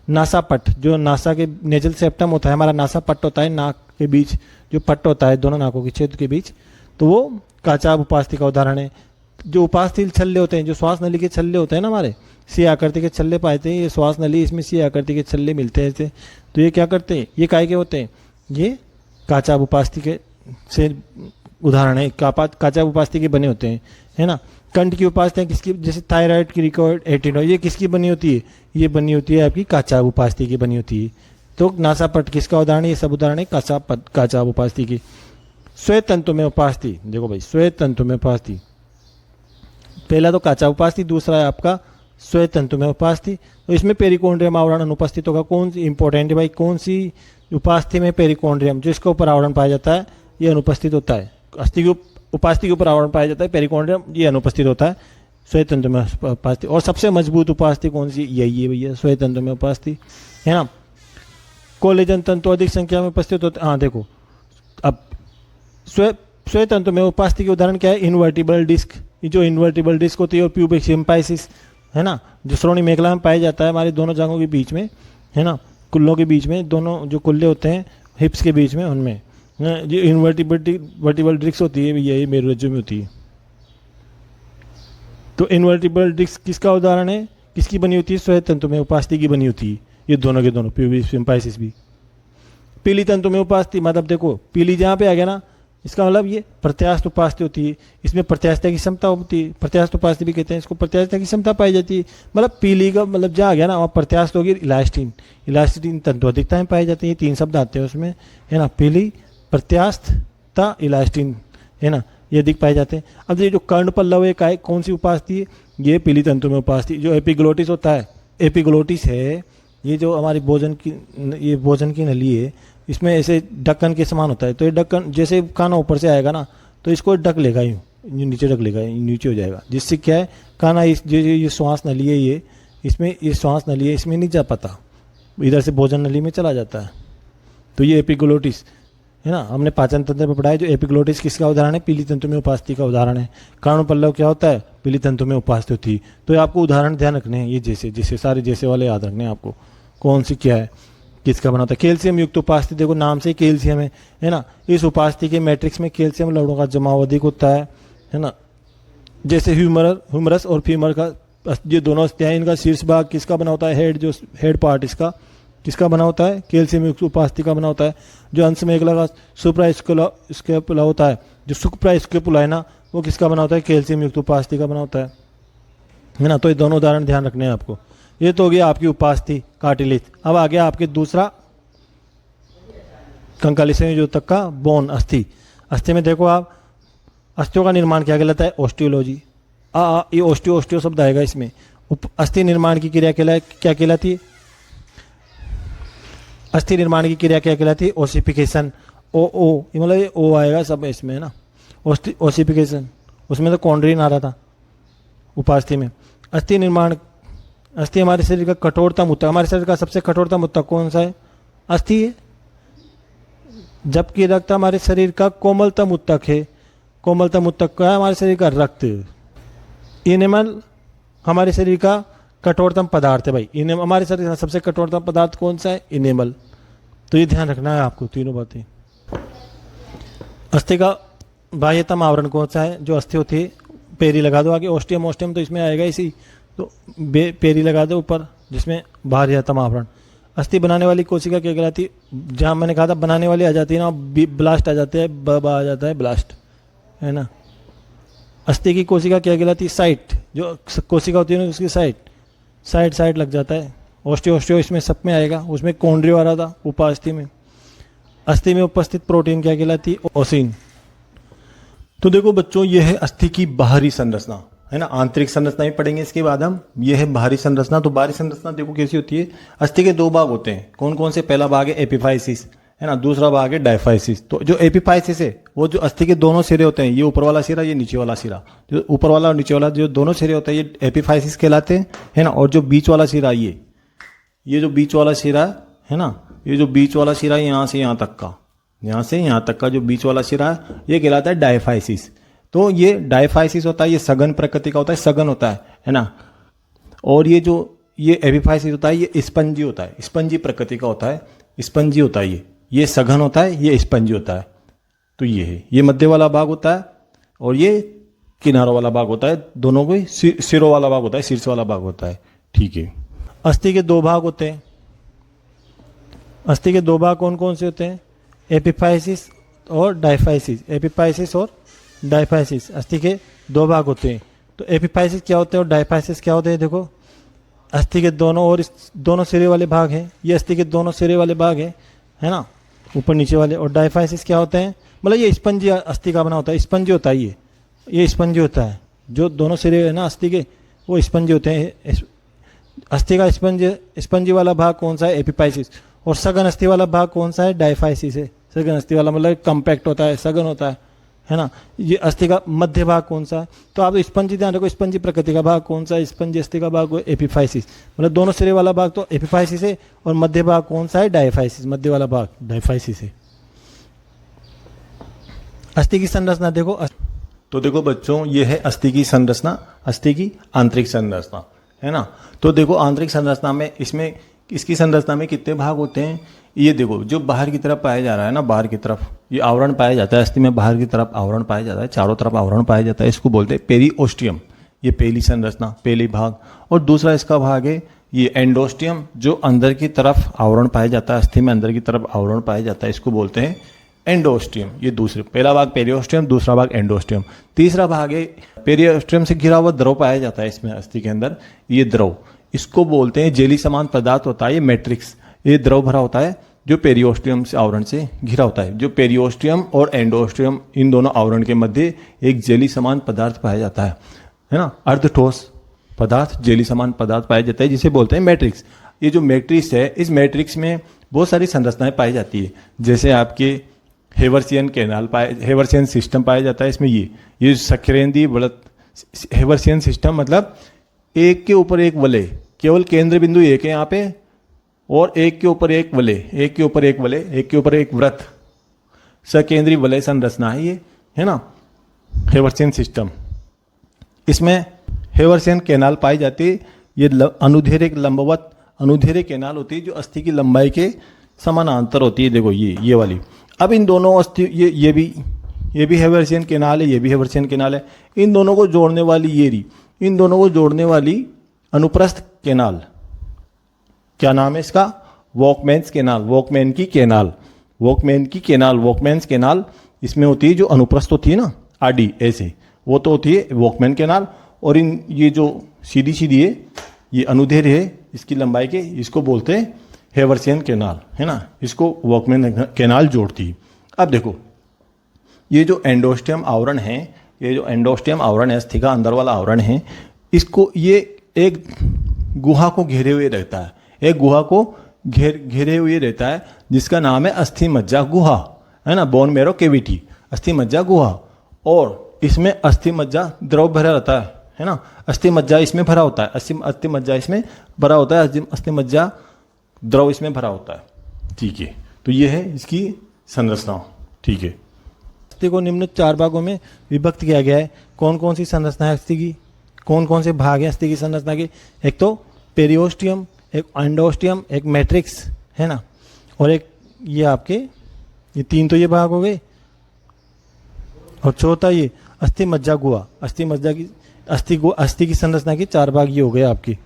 नासापट, जो नासा के नेजल सेप्टम होता है हमारा, नासापट होता है नाक के बीच, जो पट्ट होता है दोनों नाकों के छेद के बीच, तो वो काचाप उपास्थि का उदाहरण है। जो उपास्थि छल्ले होते हैं, जो श्वास नली के छल्ले होते हैं ना हमारे, सी आकृति के छल्ले पाते हैं, ये श्वास नली, इसमें सी आकृति के छल्ले मिलते हैं ऐसे। तो ये क्या करते हैं? ये काय के होते हैं? ये काचाप उपास्थि के से उदाहरण है, काचाप उपास्थि के बने होते हैं, है ना। कंठ की उपास्थि किसकी? जैसे थायराइड की रिकॉर्ड एटिनॉइड, ये किसकी बनी होती है? ये बनी होती है आपकी काचाप उपास्थि की बनी होती है। तो नासापट किसका उदाहरण है? ये सब उदाहरण है काचाप उपास्थि की। श्वेत तंतु में उपास्थि, देखो भाई श्वेत तंतु में उपास्थि, पहला तो काचाप उपास्थि, दूसरा है आपका श्वेत तंतु में उपास्थि। तो इसमें पेरिकोन्ड्रियम आवरण अनुपस्थित होगा। कौन सी इंपॉर्टेंट है भाई? कौन सी उपास्थि में पेरिकोन्ड्रियम, जो इसके ऊपर आवरण पाया जाता है, ये अनुपस्थित होता है। अस्थि की उपास्थि के ऊपर आवरण पाया जाता है पेरिकोन्ड्रियम, ये अनुपस्थित होता है श्वेत तंतु में उपास्थि। और सबसे मजबूत उपास्थि कौन सी? यही है भैया, श्वेत तंतु में उपास्थि, है ना। कोलेजन तंतु अधिक संख्या में उपस्थित होते हैं। हाँ देखो, अब श्वेत तंतु में उपास्थि के उदाहरण क्या है? इन्वर्टिबल डिस्क, ये जो इन्वर्टिबल डिस्क होती है, और प्यूबिक सिम्पाइसिस, है ना, जो श्रोणी मेखला में पाया जाता है हमारे दोनों जांघों के बीच में, है ना, कुल्लों के बीच में, दोनों जो कुल्ले होते हैं हिप्स के बीच में, उनमें जो इन्वर्टिबल डिस्क होती है, यही मेरुरज्जु में होती है। तो इन्वर्टिब्रल डिस्क किसका उदाहरण है, किसकी बनी होती है, श्वेत तंतु में उपास्थि की बनी होती है। ये दोनों के दोनों प्यूबिस सिम्पाइसिस भी। पीली तंतु में उपास्थि मतलब देखो पीली जहाँ पे आ गया ना, इसका मतलब ये प्रत्यास्थ उपास्थि होती है, इसमें प्रत्यास्थता की क्षमता होती है, प्रत्यास्थ उपास्थि भी कहते हैं इसको, प्रत्यास्थता की क्षमता पाई जाती है। मतलब पीली का मतलब जहाँ आ गया ना वहाँ प्रत्यास्थ होगी इलास्टिन, इलास्टिन तंतु अधिकता में पाई जाती है। 3 शब्द आते हैं उसमें, है ना, पीली, प्रत्यास्थता, इलास्टिन, है ना, ये अधिक पाए जाते हैं। अब ये जो कर्ण पल्लव है काय कौन सी उपास्थि है, ये पीली तंतु में उपास्थि। जो एपिग्लोटिस होता है, एपिग्लोटिस है ये जो हमारी भोजन की नली है, इसमें ऐसे ढक्कन के समान होता है। तो ये ढक्कन जैसे खाना ऊपर से आएगा ना तो इसको ढक लेगा, यूँ नीचे ढक लेगा, नीचे हो जाएगा, जिससे क्या है खाना इस जो ये श्वास नली है ये, इसमें ये श्वास नली है, इसमें नहीं जा पाता, इधर से भोजन नली में चला जाता है। तो ये एपिग्लोटिस है ना, हमने पाचन तंत्र में पढ़ा है। जो एपिग्लोटिस किसका उदाहरण है, पीली तंतु में उपास्थि का उदाहरण है। कर्ण पल्लव क्या होता है, पीली तंतु में उपास्थि होती है। तो ये आपको उदाहरण ध्यान रखने हैं, ये जैसे जैसे सारे जैसे वाले याद रखने हैं आपको, कौन सी क्या है, किसका बना होता है। कैल्शियम युक्त उपास्थि, देखो नाम से कैल्शियम है ना, इस उपास्थि के मैट्रिक्स में कैल्शियम लवणों का जमाव अधिक होता है ना। जैसे ह्यूमरस और फीमर का ये दोनों अस्थियां, इनका शीर्ष भाग किसका बना होता है, हेड, जो हेड पार्ट इसका किसका बना होता है, कैल्शियम युक्त उपास्थि का बना होता है। जो अंश में अगला सुप्रास्कैपुला होता है, जो सुप्रास्कैपुला है ना, वो किसका बना होता है, कैल्शियम युक्त उपास्थि का बना होता है ना। तो ये दोनों उदाहरण ध्यान रखने हैं आपको। ये तो हो गया आपकी उपास्थि कार्टिलेज। अब आ गया आपके दूसरा कंकाली संयोजन तक का बोन, अस्थि। अस्थि में देखो आप, अस्थियों का निर्माण क्या कहलाता है, ऑस्टियोलॉजी। ये ऑस्टियो शब्द आएगा इसमें। अस्थि निर्माण की क्रिया क्या कहलाती है, अस्थि निर्माण की क्रिया क्या कहलाती है, ओसिफिकेशन। ओ मतलब ये ओ आएगा सब इसमें, है ना, ओसिफिकेशन। उसमें तो कॉन्ड्रीन आ रहा था उपास्थि में। अस्थि निर्माण, अस्थि हमारे शरीर का कठोरतम ऊतक, हमारे शरीर का सबसे कठोरतम ऊतक कौन सा है, अस्थि है। जबकि रक्त हमारे शरीर का कोमलतम ऊतक है। कोमलतम ऊतक का है हमारे शरीर का रक्त। इनेमल हमारे शरीर का कठोरतम पदार्थ है भाई। हमारे शरीर का सबसे कठोरतम पदार्थ कौन सा है, इनेमल। तो ये ध्यान रखना है आपको तीनों बातें। अस्थि का बाह्यतम आवरण कौन सा है, जो अस्थि होती है, पेरी लगा दो आगे, ओस्टियम तो इसमें आएगा इसी, तो पेरी लगा दो ऊपर, जिसमें बाह्यतम आवरण। अस्थि बनाने वाली कोशिका क्या कहलाती है, जहाँ मैंने कहा था बनाने वाली आ जाती है ना, ब्लास्ट आ जाते हैं, आ जाता है ब्लास्ट, है ना। अस्थि की कोशिका क्या कहलाती है, साइट। जो कोशिका होती है ना उसकी साइट लग जाता है। ओस्टियो इसमें सब में आएगा, उसमें कॉन्ड्रियो आ रहा था उपास्थि में। अस्थि में उपस्थित प्रोटीन क्या कहलाती है, ओसिन। तो देखो बच्चों, यह है अस्थि की बाहरी संरचना, है ना। आंतरिक संरचना भी पढ़ेंगे इसके बाद हम। यह है बाहरी संरचना। तो बाहरी संरचना देखो कैसी होती है। अस्थि के 2 भाग होते हैं, कौन कौन से, पहला भाग है एपिफाइसिस, है ना, दूसरा भाग है डायफाइसिस। तो जो एपिफाइसिस है वो जो अस्थि के दोनों सिरे होते हैं, ये ऊपर वाला सिरा, ये नीचे वाला सिरा, जो ऊपर वाला और नीचे वाला जो दोनों सिरे होते हैं, ये एपिफाइसिस कहलाते हैं, है ना। और जो बीच वाला सिरा, ये जो बीच वाला सिरा है ना, ये जो बीच वाला सिरा यहाँ से यहाँ तक का जो बीच वाला सिरा है, ये कहलाता है डायफाइसिस। तो ये डायफाइसिस होता है, ये सघन प्रकृति का होता है, सघन होता है ना। और ये एपिफाइसिस होता है, ये स्पंजी होता है, स्पंजी प्रकृति का होता है, स्पंजी होता है। ये सघन होता है, ये स्पंजी होता है। तो ये है, ये मध्य वाला भाग होता है और ये किनारों वाला भाग होता है। दोनों को सिरों वाला भाग होता है, शीर्ष वाला भाग होता है, ठीक है। अस्थि के 2 भाग होते हैं। अस्थि के 2 भाग कौन कौन से होते हैं, एपिफाइसिस और डायफाइसिस। एपिफाइसिस और डायफाइसिस, अस्थि के 2 भाग होते हैं। तो एपिफाइसिस क्या होते हैं और डायफाइसिस क्या होते हैं, देखो अस्थि के दोनों और दोनों सिरे वाले भाग हैं, ये अस्थि के दोनों सिरे वाले भाग है ना, ऊपर नीचे वाले। और डायफाइसिस क्या होते हैं, मतलब ये स्पंजी अस्थि का बना होता है, स्पंजी होता है ये स्पंजी होता है। जो दोनों सिरे है ना अस्थि के, वो स्पंजी होते हैं। अस्थि का स्पंजी वाला भाग कौन सा है, एपिफाइसिस। और सघन अस्थि वाला भाग कौन सा है, डायफाइसिस है। सघन अस्थि वाला मतलब कम्पैक्ट होता है, सघन होता है ना। ये अस्थि का मध्य भाग कौन सा है, तो आप स्पंजी ध्यान रखो, स्पंजी प्रकृति का भाग कौन सा है, स्पंजी अस्थि का भाग एपिफाइसिस। मतलब दोनों सिरे वाला भाग तो एपिफाइसिस है, और मध्य भाग कौन सा है, डायफाइसिस। मध्य वाला भाग डायफाइसिस है। अस्थि की संरचना देखो, तो देखो बच्चों, ये है अस्थि की संरचना, अस्थि की आंतरिक संरचना, है ना। तो देखो आंतरिक संरचना में, इसमें इसकी संरचना में कितने भाग होते हैं, ये देखो जो बाहर की तरफ पाया जा रहा है ना, बाहर की तरफ ये आवरण पाया जाता है अस्थि में, बाहर की तरफ आवरण पाया जाता है, चारों तरफ आवरण पाया जाता है, इसको बोलते हैं पेरीओस्टियम। ये पहली संरचना, पहली भाग। और दूसरा इसका भाग है ये एंडोस्टियम, जो अंदर की तरफ आवरण पाया जाता है, अस्थि में अंदर की तरफ आवरण पाया जाता है, इसको बोलते हैं एंडोस्टियम। ये दूसरे, पहला भाग पेरियोस्टियम, दूसरा भाग एंडोस्टियम। तीसरा भाग है पेरियोस्टियम से घिरा हुआ द्रव पाया जाता है इसमें अस्थि के अंदर, ये द्रव, इसको बोलते हैं जेली समान पदार्थ होता है ये मैट्रिक्स। ये द्रव भरा होता है जो पेरियोस्टियम से आवरण से घिरा होता है। जो पेरियोस्टियम और एंडोस्टियम इन दोनों आवरण के मध्य एक जेली समान पदार्थ पाया जाता है ना, अर्धठोस पदार्थ, जेली समान पदार्थ पाया जाता है, जिसे बोलते हैं मैट्रिक्स। ये जो मैट्रिक्स है, इस मैट्रिक्स में बहुत सारी संरचनाएं पाई जाती है, जैसे आपके हेवर्सियन कैनाल हेवर्सियन सिस्टम पाया जाता है इसमें। ये सक्रेंदी बढ़त हेवर्सियन सिस्टम मतलब एक के ऊपर एक वलय, केवल केंद्र बिंदु एक है यहाँ पे, और एक के ऊपर एक वलय, एक के ऊपर एक वलय, एक के ऊपर एक वृत्त, सकेंद्रीय वलय संरचना है ये, है ना, हेवर्सियन सिस्टम। इसमें हेवर्सियन कैनाल पाई जाती है। ये अनुदैर्घ्य लंबवत अनुदैर्घ्य कैनाल होती है जो अस्थि की लंबाई के समानांतर होती है। देखो ये वाली। अब इन दोनों अस्थि, ये भी हेवर्सियन कैनाल है, ये भी हेवर्सियन कैनाल है। इन दोनों को जोड़ने वाली इन दोनों को जोड़ने वाली अनुप्रस्थ कैनाल, क्या नाम है इसका? वॉकमैन्स कैनाल, वॉकमैन की कैनाल, वॉकमैन्स कैनाल इसमें होती है। जो अनुप्रस्थ होती है ना आडी ऐसे, वो तो होती है वॉकमैन कैनाल। और ये जो सीधी सीधी है, ये अनुदैर्घ्य है इसकी लंबाई के, इसको बोलते हैं हेवर्सियन कैनाल, है ना, इसको वॉकमैन कैनाल जोड़ती है। अब देखो ये जो एंडोस्टियम आवरण है, ये जो एंडोस्टियम आवरण है, अस्थि का अंदर वाला आवरण है, इसको ये एक गुहा को घेरे हुए रहता है, एक गुहा को घेरे हुए रहता है, जिसका नाम है अस्थि मज्जा गुहा, है ना, बोन मैरो केविटी, अस्थि मज्जा गुहा। और इसमें अस्थि मज्जा द्रव भरा रहता है ना, अस्थि मज्जा इसमें भरा होता है, अस्थि मज्जा इसमें भरा होता है, अस्थि मज्जा द्रव इसमें भरा होता है। ठीक है, तो ये है इसकी संरचना। ठीक है, अस्थि को निम्न 4 भागों में विभक्त किया गया है। कौन कौन सी संरचना है अस्थि की, कौन कौन से भाग हैं अस्थि की संरचना के? एक तो पेरियोस्टियम, एक एंडोस्टियम, एक मैट्रिक्स, है ना, और एक ये आपके ये 3 तो ये भाग हो गए, और चौथा ये अस्थि मज्जा गुहा। अस्थि मज्जा की अस्थि की संरचना की 4 भाग ये हो गए आपकी,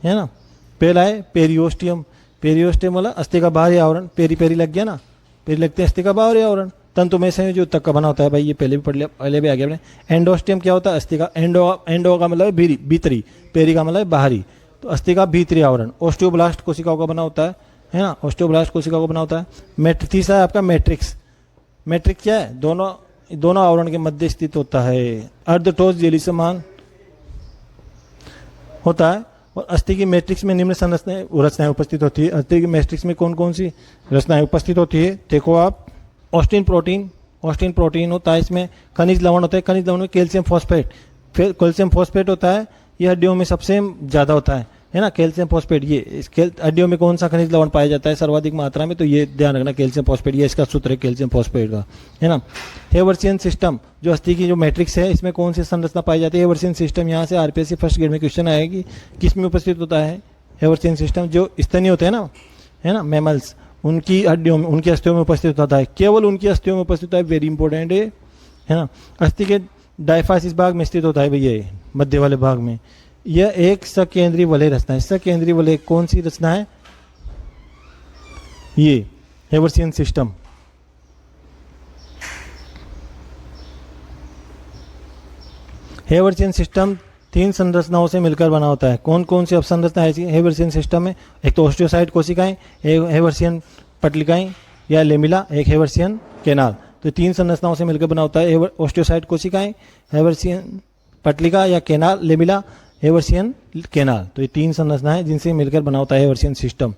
है ना। पहला है पेरियोस्टियम। पेरियोस्टियम वाला अस्थि का बाहरी आवरण, पेरी लग गया ना, पेरी लगते हैं अस्थि का बाहरी आवरण, तंतु में से जो तक का बना होता है भाई, ये पहले भी पढ़ लिया, पहले भी आ गया अपने। एंडोस्टियम क्या होता है? अस्थि का एंडो का मतलब भीतरी, पेरी का मतलब बाहरी, तो अस्थि का भीतरी आवरण। ऑस्टियोब्लास्ट कोशिकाओं का बना होता है ना, ऑस्टियोब्लास्ट कोशिकाओं का बना होता है। तीसरा है आपका मैट्रिक्स। मैट्रिक्स क्या है? दोनों आवरण के मध्य स्थित होता है, अर्धठोस जेली समान होता है। और अस्थि की मैट्रिक्स में निम्न रचनाएं उपस्थित होती है। अस्थि की मैट्रिक्स में कौन कौन सी रचनाएं उपस्थित होती है? देखो आप, ऑस्टिन प्रोटीन होता है, इसमें खनिज लवण होता है, खनिज लवण में कैल्शियम फॉस्फेट होता है, ये हड्डियों में सबसे ज़्यादा होता है ना, कैल्शियम फॉस्फेट। ये हड्डियों में कौन सा खनिज लवण पाया जाता है सर्वाधिक मात्रा में? तो ये ध्यान रखना, कैल्शियम फॉस्फेट, ये इसका सूत्र है कैल्शियम फॉस्फेट का, है ना। हेवर्सियन सिस्टम, जो अस्थि की जो मैट्रिक्स है, इसमें कौन सी संरचना पाई जाती है? हेवर्सियन सिस्टम। यहाँ से आरपीएससी फर्स्ट ग्रेड में क्वेश्चन आएगा कि किस में उपस्थित होता है हेवर्सियन सिस्टम? जो स्तनीय होते हैं ना, है ना, मैमल्स, उनकी हड्डियों में, उनकी अस्थियों में उपस्थित होता है, केवल उनकी अस्थियों में उपस्थित होता है, वेरी इंपॉर्टेंट है ना। अस्थि के डायफासिस भाग में स्थित होता है भैया, मध्य वाले भाग में। यह एक सकेंद्रीय वलय रचना है। सकेंद्रीय वलय कौन सी रचना है? ये हेवर्सियन सिस्टम। हेवर्सियन सिस्टम 3 संरचनाओं से मिलकर बना होता है। कौन कौन सी अपसंरचना है हेवर्सियन सिस्टम में? एक तो ऑस्टियोसाइट कोशिकाएं, हेवर्सियन पटलिकाएं या लेमिला, एक हेवर्सियन कैनाल। तो 3 संरचनाओं से मिलकर बना होता है। ऑस्टियोसाइट कोशिकाएं, हेवर्सियन पटलिका या कैनाल, लेमिला, हेवर्सियन कैनाल। तो ये 3 संरचना है जिनसे मिलकर बना होता है हेवर्सियन सिस्टम,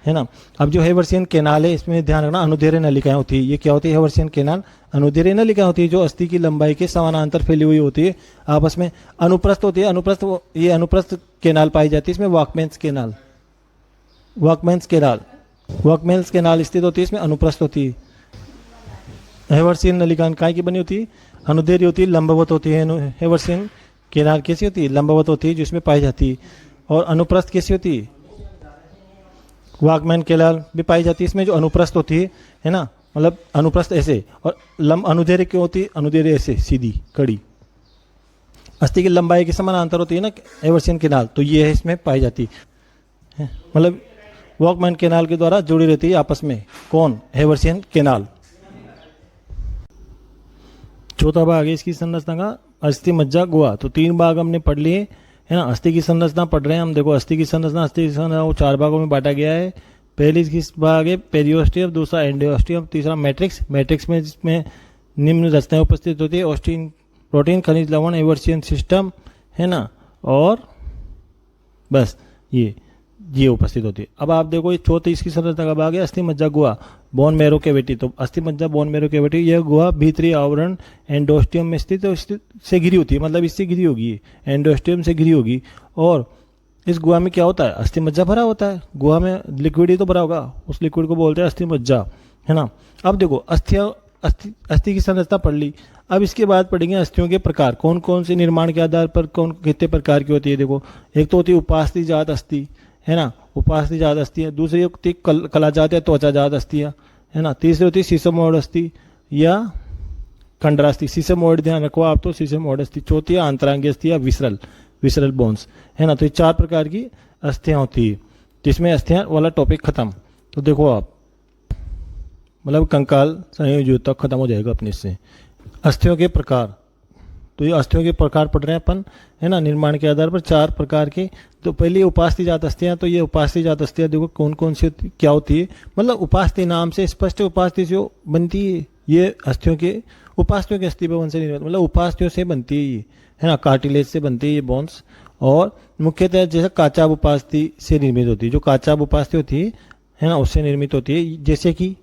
है ना। अब जो हेवर्सियन कैनाल है, इसमें ध्यान रखना, अनुदैर्घ्य नलिकाएं होती है। ये क्या होती है? हेवर्सियन कैनाल अनुदैर्घ्य नलिकाएं होती है, जो अस्थि की लंबाई के समानांतर फैली हुई होती है, आपस में अनुप्रस्थ होती है। ये अनुप्रस्थ कैनाल पाई जाती है इसमें। वॉकमैन्स कैनाल स्थित होती है, इसमें अनुप्रस्थ होती है। हेवर्सियन नलिका काय की बनी होती है? अनुदैर्घ्य होती है, लंबवत होती है। हेवर्सियन कैनाल कैसी होती है? लंबवत होती है, जिसमें पाई जाती है। और अनुप्रस्थ कैसी होती है? वॉकमैन कैनाल भी पाई जाती है, इसमें जो अनुप्रस्थ होती है ना, मतलब अनुप्रस्थ ऐसे, और अनुदैर्घ्य क्यों होती है? अनुदैर्घ्य ऐसे सीधी कड़ी। अस्थि की लंबाई के समानांतर होती है ना एवर्सियन केनाल, तो ये है इसमें पाई जाती है, मतलब वॉकमैन केनाल के द्वारा जुड़ी रहती है आपस में। कौन? एवर्सियन केनाल। चौथा भाग है इसकी संरचना का, अस्थि मज्जा गुहा। तो 3 भाग हमने पढ़ लिए, है ना। अस्थि की संरचना पढ़ रहे हैं हम। देखो अस्थि की संरचना वो 4 भागों में बांटा गया है। पहली किस भाग है? पेरियोस्टियम, दूसरा एंडोस्टियम, तीसरा मैट्रिक्स। मैट्रिक्स में जिसमें निम्न रचनाएं उपस्थित होती है: ऑस्टिन प्रोटीन, खनिज लवण, एवर्सियन सिस्टम, है ना, और बस ये उपस्थित होती है। अब आप देखो ये चौथी इसकी संरचना का भाग है अस्थि मज्जा गुहा, बोन मैरो कैविटी। तो अस्थि मज्जा बोन मैरो कैविटी, यह गुहा भीतरी आवरण एंडोस्टियम में स्थित से घिरी होती है, मतलब इससे घिरी होगी, एंडोस्टियम से घिरी होगी। और इस गुहा में क्या होता है? अस्थि मज्जा भरा होता है। गुहा में लिक्विड ही तो भरा होगा, उस लिक्विड को बोलते हैं अस्थि मज्जा, है ना। अब देखो अस्थि की संरचना पढ़ ली। अब इसके बाद पढ़ेंगे अस्थियों के प्रकार, कौन कौन से निर्माण के आधार पर कौन कितने प्रकार की होती है। देखो एक तो होती है उपास्थि जात अस्थि, है ना, उपास्थि जात अस्थि है। दूसरी होती है कलाजात या त्वचा जात अस्थियाँ, है ना। तीसरी होती है सीसमोइड अस्थि या खंडरास्थि। सीसमोइड ध्यान रखो आप, तो सीसमोइड अस्थि। चौथी है आंतरांगी अस्थि या विसरल बोन्स, है ना। तो ये 4 प्रकार की अस्थियाँ होती है, जिसमें अस्थियाँ वाला टॉपिक खत्म। तो देखो आप, मतलब कंकाल संयोजी तक खत्म हो जाएगा अपने इससे। अस्थियों के प्रकार, तो ये अस्थियों के प्रकार पढ़ रहे हैं अपन, है ना, निर्माण के आधार पर 4 प्रकार के। तो पहले उपास्थि जात अस्थियाँ, तो ये उपास्थि जात अस्थियाँ देखो कौन कौन सी क्या होती है। मतलब उपास्थि नाम से स्पष्ट उपास्थि जो बनती है, ये अस्थियों के उपास्थियों के अस्थि भवन से निर्मित, मतलब उपास्थियों से बनती है ये, है ना, कार्टिलेज से बनती है ये बोन्स। और मुख्यतः जैसे काचाब उपास्थि से निर्मित होती है, जो काचाब उपास्थि होती है ना, उससे निर्मित होती है। जैसे कि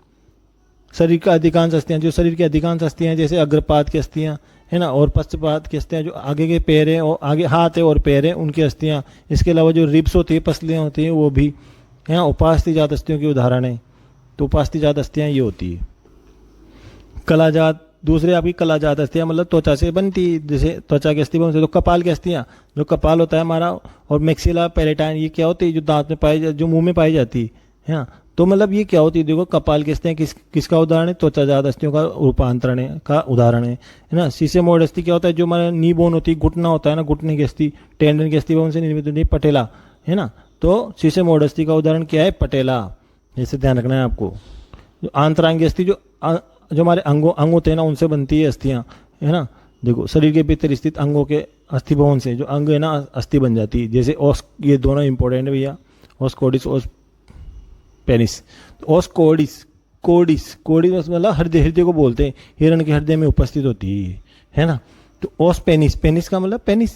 शरीर का अधिकांश अस्थियाँ, जो शरीर की अधिकांश अस्थियाँ, जैसे अग्रपाद की अस्थियाँ, है ना, और पश्चपाद की अस्थियाँ, जो आगे के पैर हैं और आगे हाथ है और पैर हैं, उनकी अस्थियाँ। इसके अलावा जो रिब्स होती है, पसलियाँ होती हैं, वो भी, है ना, उपास्थि जात अस्थियों की उदाहरण है। तो उपास्थि जात अस्थियाँ ये होती है। कलाजात, दूसरे आपकी कलाजात अस्थियाँ, मतलब त्वचा से बनती, जैसे त्वचा की अस्थि बनती। तो कपाल की अस्थियाँ, जो कपाल होता है हमारा, और मैक्सिला पैलेटाइन, ये क्या होती है? जो दांत में पाई, जो मुंह में पाई जाती है ना। तो मतलब ये क्या होती है? देखो कपाल की अस्थियाँ किसका उदाहरण है? त्वचाजात अस्थियों का रूपांतरण है, का उदाहरण है ना। सीसेमोइड अस्थि क्या होता है? जो हमारा नी बोन होती है, घुटना होता है ना, घुटने की अस्थि, टेंडन की अस्थि से निर्मित होती है पटेला, है ना। तो सीसेमोइड अस्थि का उदाहरण क्या है? पटेला। ऐसे ध्यान रखना है आपको। जो आंतरांगी अस्थि, जो हमारे अंग होते हैं ना, उनसे बनती है अस्थियाँ, है ना। देखो शरीर के भीतर स्थित अंगों के अस्थि भवन से जो अंग है ना, अस्थि बन जाती है। जैसे ये दोनों इंपॉर्टेंट है भैया, ऑस्कोडिस और पेनिस। तो ऑस्कोडिस कोडिस मतलब हृदय को बोलते हैं, हिरण के हृदय में उपस्थित होती है ना। तो ओस पेनिस का मतलब पेनिस,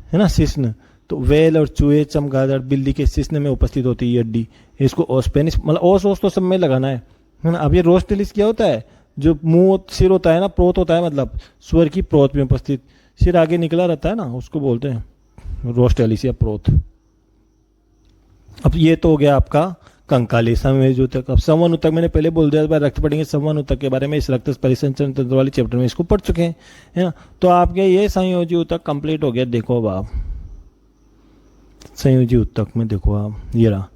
है ना, शिश्न। तो वेल और चूहे, चमगादड़, बिल्ली के शिश्न में उपस्थित होती है ये हड्डी, इसको ओस पेनिस, मतलब ओस तो सब में लगाना है ना। अब ये रोस्टेलिस क्या होता है? जो मुंह सिर होता है ना, प्रोत होता है, मतलब स्वर की प्रोत में उपस्थित, सिर आगे निकला रहता है ना, उसको बोलते हैं रोस्टेलिस या प्रोत। अब ये तो हो गया आपका कंकाली संयोजक। अब संवहन मैंने पहले बोल दिया, रक्त पढ़ेंगे संवहन के बारे में, इस रक्त परिसंचरण तंत्र वाले चैप्टर में इसको पढ़ चुके हैं, है ना। तो आपके ये संयोजी ऊतक कंप्लीट हो गया। देखो अब आप संयोजी ऊतक में देखो आप, ये रहा,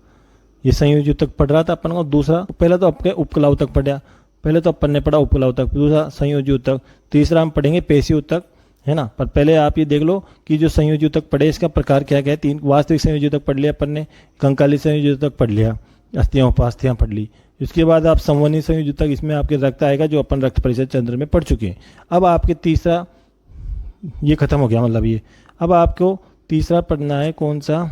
ये संयोजी ऊतक पढ़ रहा था अपन को। दूसरा, पहला तो आपके उपकला ऊतक पढ़ा, पहले तो अपन ने पढ़ा उपकला ऊतक, दूसरा संयोजी ऊतक, तीसरा हम पढ़ेंगे पेशी ऊतक, है ना। पर पहले आप ये देख लो कि जो संयोजी ऊतक पढ़े इसका प्रकार क्या क्या है। 3 वास्तविक संयोजी ऊतक पढ़ लिया अपन ने, कंकाली संयोजी ऊतक पढ़ लिया, अस्थियाँ उपास्थियाँ पढ़ ली। इसके बाद आप संवहनी संयोजी ऊतक, इसमें आपके रक्त आएगा जो अपन रक्त परिसंचरण तंत्र में पढ़ चुके हैं। अब आपके तीसरा ये खत्म हो गया, मतलब ये। अब आपको तीसरा पढ़ना है कौन सा?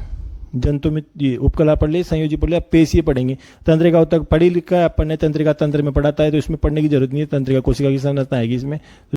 जंतु में ये उपकला पढ़ ली, संयोजी पढ़ लिया, पेशी पढ़ेंगे। तंत्रिका ऊतक पढ़ी लिखा है अपन ने, तंत्रिका तंत्र में पढ़ाता है, तो इसमें पढ़ने की जरूरत नहीं है। तंत्रिका कोशिका की संरचना आएगी इसमें।